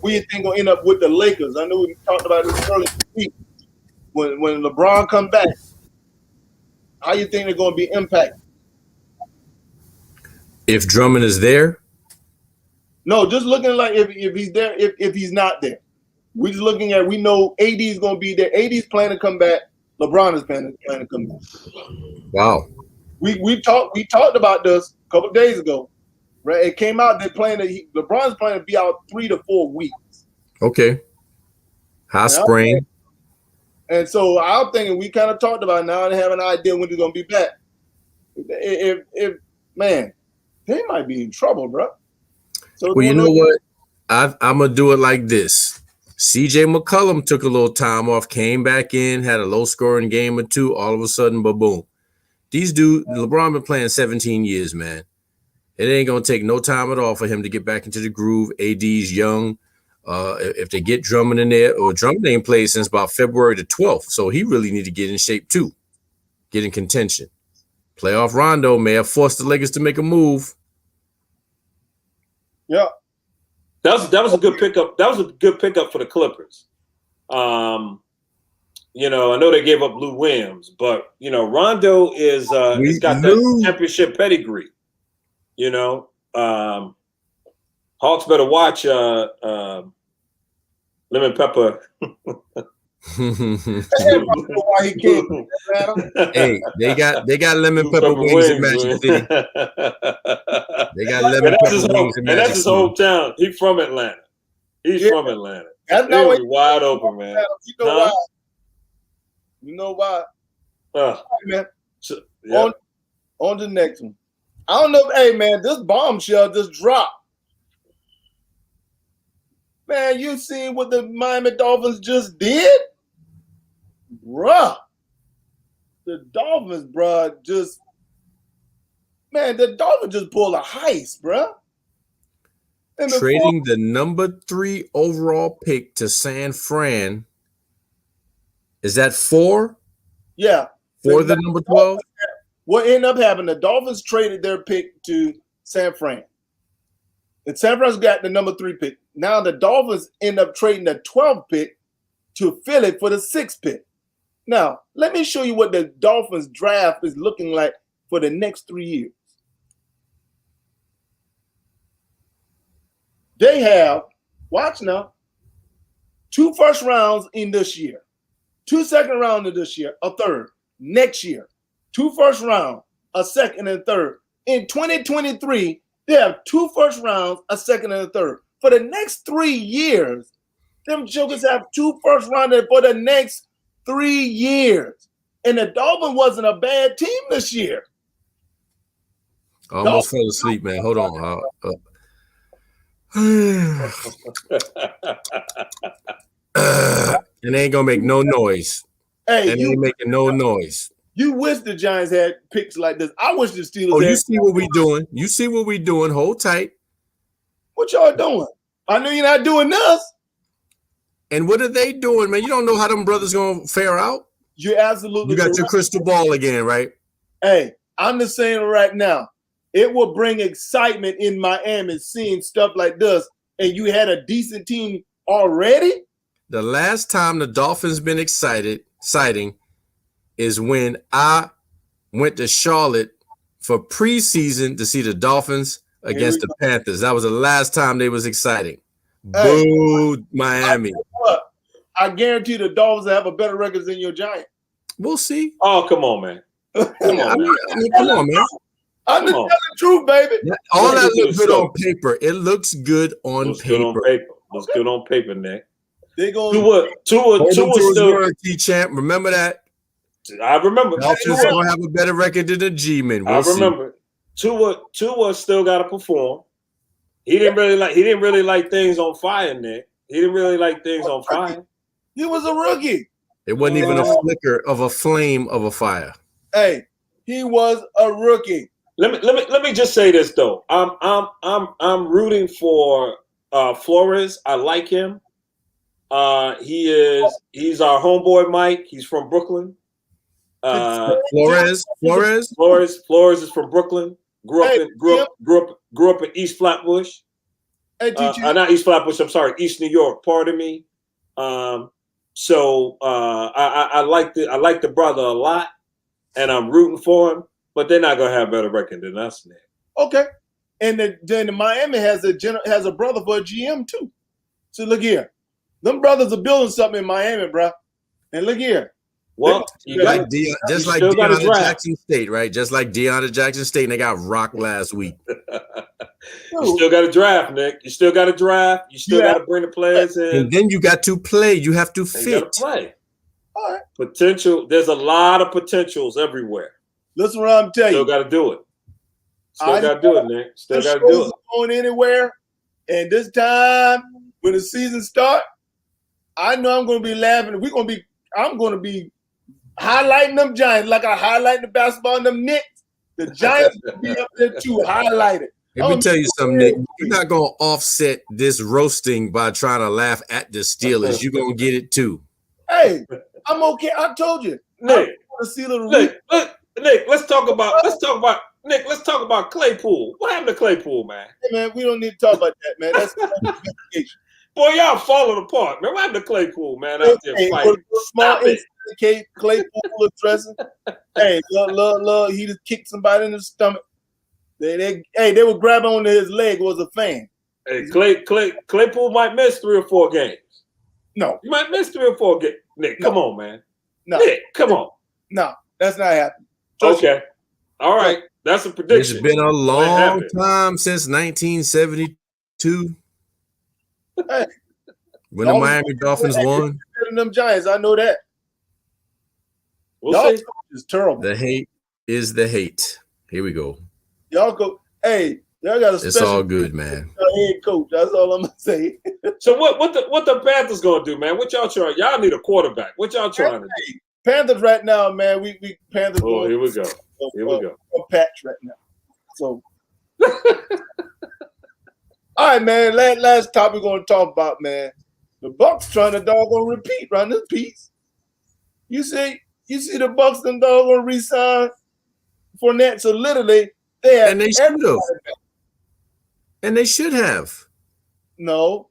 where you think going to end up with the Lakers? I know we talked about this earlier this week. When LeBron comes back, how you think they're going to be impacted? If Drummond is there? No, just looking like if he's there, if he's not there. We're just looking at, we know AD is going to be there. AD is planning to come back. LeBron is planning to come back. Wow. We talked about this a couple of days ago, right? It came out they're planning LeBron's planning to be out 3 to 4 weeks. Okay. High sprain. And so I'm thinking, we kind of talked about it now and have an idea when he's going to be back. If man, they might be in trouble, bro. So well, you know what? I'm going to do it like this. CJ McCollum took a little time off, came back in, had a low-scoring game or two. All of a sudden, boom. LeBron been playing 17 years, man. It ain't going to take no time at all for him to get back into the groove. AD's young. If they get Drummond in there, or Drummond ain't played since about February the 12th, so he really need to get in shape too, get in contention. Playoff Rondo may have forced the Lakers to make a move. Yeah. That was a good pickup. That was a good pickup for the Clippers. You know, I know they gave up Lou Williams, but you know, Rondo he's got that championship pedigree. You know, Hawks better watch Lemon Pepper. Hey, they got lemon pepper wings in Magic City. They got lemon pepper wings in Magic City. And that's his hometown. He's from Atlanta. He's from Atlanta. That's not what wide open, man. You know why? You know why? Right, man. So, yeah. On the next one. I don't know. Hey, man, this bombshell just dropped. Man, you seen what the Miami Dolphins just did? Bruh. The Dolphins, bruh, the Dolphins just pulled a heist, bruh. Trading the number 3 overall pick to San Fran. Is that 4? Yeah. For the number 12? What ended up happening, the Dolphins traded their pick to San Fran. And San Fran's got the number 3 pick. Now the Dolphins end up trading the 12th pick to Philly for the 6th pick. Now, let me show you what the Dolphins draft is looking like for the next 3 years. They have, watch now, 2 first rounds in this year, 2 second rounds in this year, a third. Next year, 2 first rounds, a second and a third. In 2023, they have 2 first rounds, a second and a third. For the next 3 years, them jokers have 2 first rounders for the next 3 years. And the Dolphins wasn't a bad team this year. I almost fell asleep, man. Hold on. It ain't gonna make no noise. Hey, it ain't making no noise. You wish the Giants had picks like this. I wish the Steelers had. You see what we doing. You see what we doing. Hold tight. What y'all doing? I know you're not doing this. And what are they doing, man? You don't know how them brothers gonna fare out. You're absolutely. You got your crystal ball again, right? Hey, I'm just saying right now, it will bring excitement in Miami seeing stuff like this, and you had a decent team already. The last time the Dolphins been exciting is when I went to Charlotte for preseason to see the Dolphins against the Panthers. That was the last time they was exciting. Hey, boo, Miami. I guarantee the Dolphins have a better record than your Giants. We'll see. Oh, come on, man. Come on, man. I'm just telling the truth, baby. All that looks good on paper. It looks good on paper. Looks good on paper, Nick. They going Hold him to his still. word, T-Champ. Remember that. I remember. Dolphins gonna have a better record than the G-men. We'll remember. Tua still got to perform. He didn't really like things on fire, Nick. He didn't really like things on fire. He was a rookie. It wasn't even a flicker of a flame of a fire. Hey, he was a rookie. Let me just say this though. I'm rooting for Flores. I like him. He's our homeboy, Mike. He's from Brooklyn. Flores is from Brooklyn. Grew up in East Flatbush. Hey, not East Flatbush. I'm sorry, East New York. Pardon me. So I like the brother a lot, and I'm rooting for him. But they're not gonna have a better record than us, Nick. Okay, and then Miami has a brother for a GM too. So look here, them brothers are building something in Miami, bro. And look here. Well, just like Deanna Jackson State, right? Just like Deanna Jackson State, and they got rocked last week. You still got to draft, Nick. You still got to draft. You still got to bring the players in. And then you got to play. You have to fit. You got to play. All right. Potential. There's a lot of potentials everywhere. Listen what I'm telling you. Still got to do it. Still got to do it, Nick. Still got to do it. Going anywhere. And this time, when the season starts, I know I'm going to be laughing. I'm going to be highlighting them Giants like I highlight the basketball and them Knicks. The Giants will be up there too, highlighted. Let me tell you something, Nick. You're not going to offset this roasting by trying to laugh at the Steelers. You're going to get it too. Hey, I'm okay. I told you. Nick, let's talk about Claypool. What happened to Claypool, man? Hey, man, we don't need to talk about that, man. That's investigation. Boy, y'all falling apart, man. What happened to Claypool, man? Out there fighting. Stop it. Claypool addressing. Hey, look, he just kicked somebody in the stomach. They were grabbing onto his leg. Was a fan. Hey, Claypool might miss 3 or 4 games. No, you might miss 3 or 4 games. Nick, come on, man. No, Nick, come on. No, that's not happening. Okay, all right. That's a prediction. It's been a long time since 1972 hey, when the Miami Dolphins won. Better than them Giants, I know that. We'll see. Is terrible. The hate is the hate. Here we go. Y'all go. Hey, y'all got a special. It's all good, man. Head coach. That's all I'm gonna say. So what the Panthers gonna do, man? What y'all trying? Y'all need a quarterback. What y'all trying to do? Panthers right now, man. We Panthers. Oh, here we go. Here we go. Patch right now. So, all right, man. Last topic we're gonna talk about, man. The Bucs trying to doggone repeat run this piece. You see the Bucs and doggone resign Fournette. So literally, they should have. No,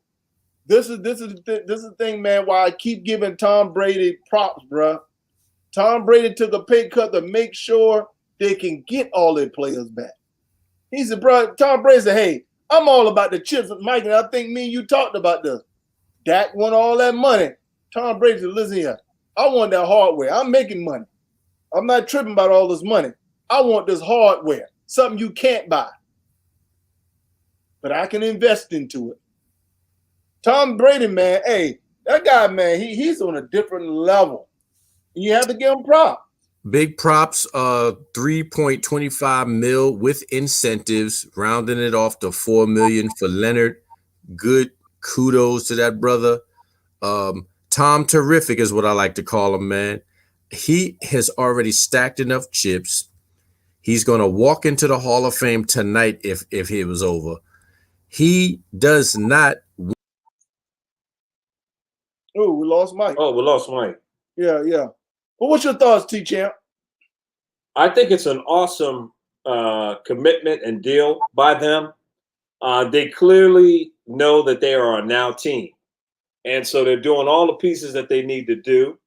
this is the thing, man. Why I keep giving Tom Brady props, bro. Tom Brady took a pay cut to make sure they can get all their players back. He said, bro, Tom Brady said, hey, I'm all about the chips, Mike, and I think me and you talked about this. Dak won all that money. Tom Brady said, listen here, I want that hardware. I'm making money. I'm not tripping about all this money. I want this hardware, something you can't buy. But I can invest into it. Tom Brady, man, hey, that guy, man, he's on a different level. You have to give him props. Big props, $3.25 million with incentives, rounding it off to $4 million for Leonard. Good kudos to that brother. Tom Terrific is what I like to call him, man. He has already stacked enough chips. He's going to walk into the Hall of Fame tonight if it was over. He does not. Oh, we lost Mike. Oh, we lost Mike. Yeah. Well, what's your thoughts, T-Champ? I think it's an awesome commitment and deal by them. They clearly know that they are a now team. And so they're doing all the pieces that they need to do.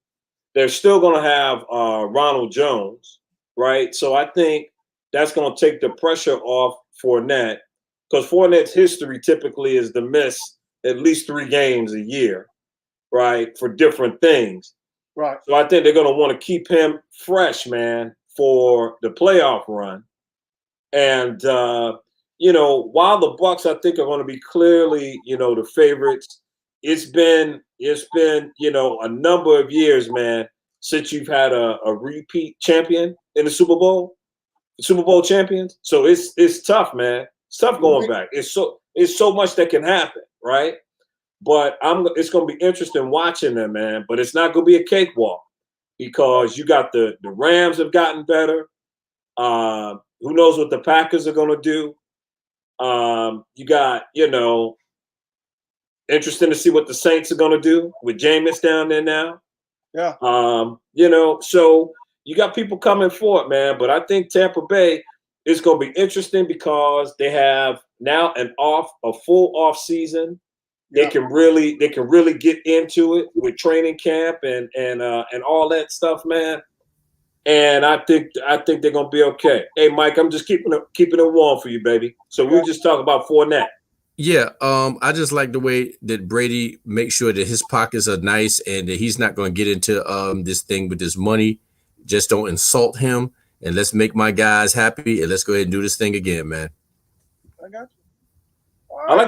They're still going to have Ronald Jones, right? So I think that's going to take the pressure off Fournette, because Fournette's history typically is to miss at least 3 games a year, right, for different things. Right. So I think they're going to want to keep him fresh, man, for the playoff run. And, while the Bucs, I think, are going to be clearly, the favorites, it's been a number of years, man, since you've had a repeat champion in the Super Bowl champions. So it's tough, man. It's tough going back. It's so much that can happen, right? But it's going to be interesting watching them, man. But it's not going to be a cakewalk because you got the Rams have gotten better. Who knows what the Packers are going to do? You got, interesting to see what the Saints are going to do with Jameis down there now. Yeah. So you got people coming for it, man. But I think Tampa Bay is going to be interesting because they have now a full off season. They can really get into it with training camp and all that stuff, man. And I think they're gonna be okay. Hey, Mike, I'm just keeping it warm for you, baby. So we just talk about Fournette. Yeah, I just like the way that Brady makes sure that his pockets are nice and that he's not going to get into this thing with this money. Just don't insult him, and let's make my guys happy, and let's go ahead and do this thing again, man. I got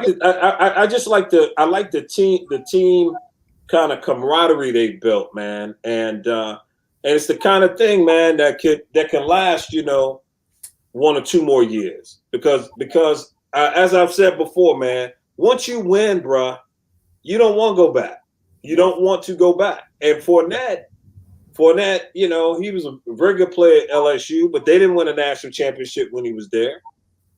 you. I just like the team kind of camaraderie they built, man, and it's the kind of thing, man, that can last, 1 or 2 more years because as I've said before, man, once you win, bruh, you don't want to go back. You don't want to go back. And Fournette, he was a very good player at LSU, but they didn't win a national championship when he was there.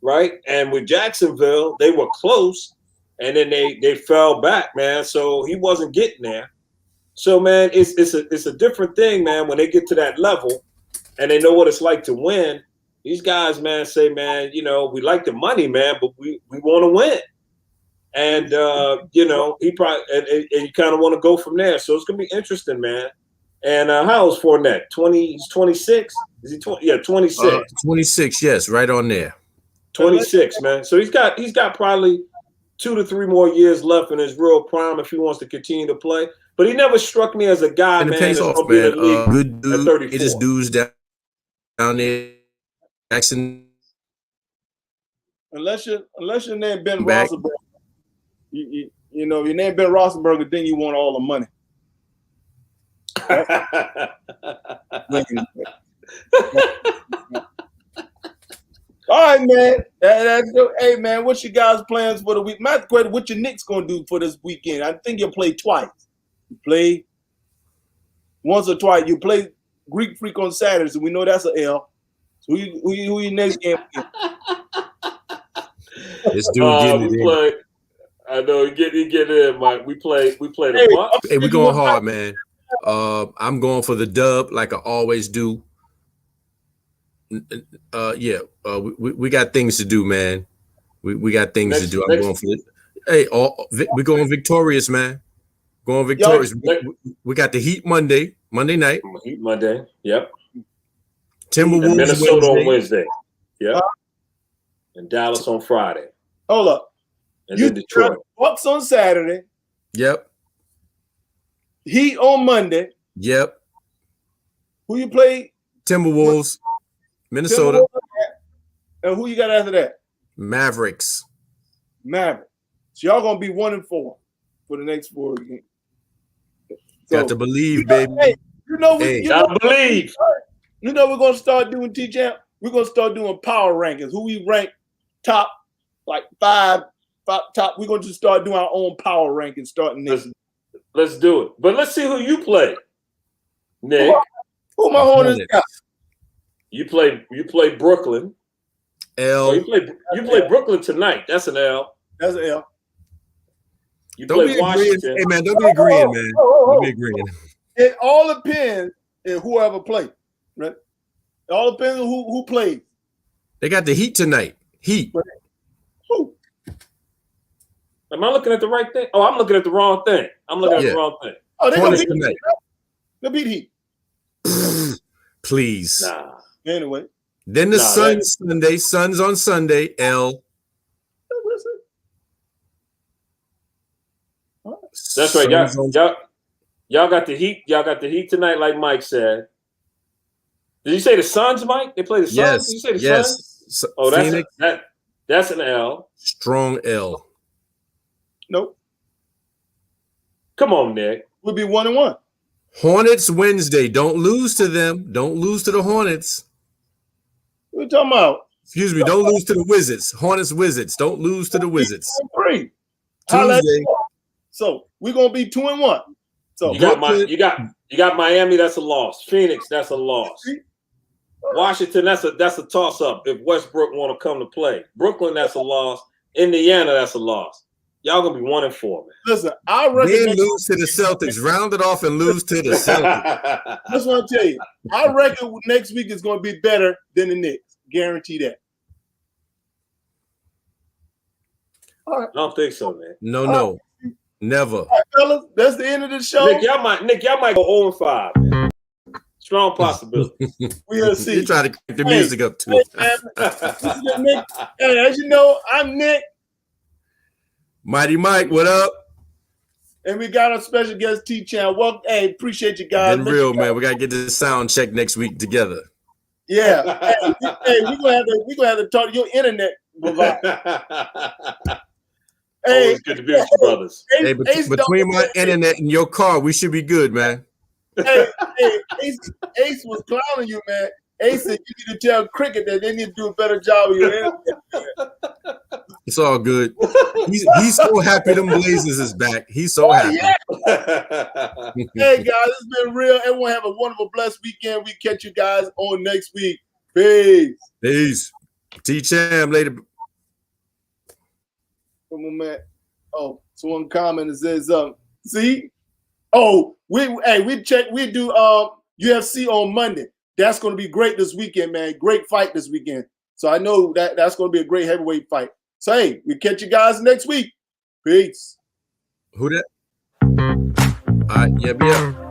Right. And with Jacksonville, they were close and then they fell back, man. So he wasn't getting there. So, man, it's a different thing, man, when they get to that level and they know what it's like to win. These guys, man, say, man, we like the money, man, but we want to win. And, he probably and you kind of want to go from there. So it's going to be interesting, man. And how old is Fournette? He's 26? Is he 20? Yeah, 26. 26, yes, right on there. 26, man. So he's got probably 2 to 3 more years left in his real prime if he wants to continue to play. But he never struck me as a guy, and man. It pays off, man. Good dude. It just dudes down there. Jackson. Unless your name Ben Roethlisberger, your name Ben Roethlisberger, then you want all the money. All right, man. Hey, man, what's your guys' plans for the week? My question: what your Knicks gonna do for this weekend? I think you'll play twice. You play once or twice. You play Greek Freak on Saturday, so we know that's an L. So who your next game against? This dude getting it in. I know he get in, Mike. We play the Bucs. Hey, we're going hard, man. I'm going for the dub like I always do. We got things to do, man. We got things to do. I'm going for it. Hey, we're going victorious, man. Going victorious. We got the Heat Monday night. Heat Monday. Yep. Timberwolves and Minnesota on Wednesday. Yep. And Dallas on Friday. Hold up. And then Detroit. Bucs on Saturday. Yep. Heat on Monday. Yep. Who you play? Timberwolves. Minnesota. And who you got after that? Mavericks. So y'all gonna be 1-4 for the next 4 games. So, got to believe, baby. Hey, gotta believe. We're gonna start doing T-Champ. We're gonna start doing power rankings. Who we rank top, like five top. We're gonna just start doing our own power rankings starting next. Let's do it. But let's see who you play, Nick. Who my Hornets got? You play Brooklyn. L. Oh, you play Brooklyn tonight. That's an L. That's an L. You play Washington. Hey, man, don't be agreeing, man. Don't be agreeing. It all depends on whoever plays, right? It all depends on who plays. They got the Heat tonight. Heat. Who? Am I looking at the right thing? Oh, I'm looking at the wrong thing. I'm looking at the wrong thing. Oh, they're going to beat tonight. They'll beat Heat. Please. Nah. Anyway. Then the Suns Sunday. Suns on Sunday. L. That's right. Y'all got the Heat. Y'all got the Heat tonight, like Mike said. Did you say the Suns, Mike? They play the Suns? Yes. Did you say the Suns? Oh, that's an L. Strong L. Nope. Come on, Nick. We'll be 1-1. Hornets Wednesday. Don't lose to them. Don't lose to the Hornets. What are you talking about? Excuse me. Don't lose to the Wizards. Hornets Wizards. Don't lose to the Wizards. Tuesday. So we're gonna be 2-1. So you got Miami. That's a loss. Phoenix. That's a loss. Washington. That's a toss up. If Westbrook want to come to play, Brooklyn. That's a loss. Indiana. That's a loss. Y'all gonna be 1-4, man. Listen, I reckon then lose to the Celtics. Round it off and lose to the Celtics. That's what I'm telling you. I reckon next week is going to be better than the Knicks. Guarantee that. All right. I don't think so, man. No, never. All right, fellas, that's the end of the show. Nick, y'all might go 0-5. Man. Strong possibility. We'll see. You try to keep the music up too. Hey, as you know, I'm Nick. Mighty Mike, what up? And we got our special guest T-Chan. Well, hey, appreciate you guys. Been real, man. We gotta get this sound check next week together. Yeah. Hey, we're gonna have to talk to your internet provider. Hey, it's good to be with you, brothers. Hey, between my internet and your car, we should be good, man. Hey, Ace was clowning you, man. Ace said you need to tell Cricket that they need to do a better job with your internet. It's all good. He's so happy them Blazers is back. He's so happy. Yeah. Hey, guys, it's been real. Everyone have a wonderful, blessed weekend. We catch you guys on next week. Peace. Peace. T-Cham later. Come on, man. Oh, someone commented says see? Oh, we do UFC on Monday. That's going to be great this weekend, man. Great fight this weekend. So I know that's going to be a great heavyweight fight. So, hey, we catch you guys next week. Peace. Who that? Yeah.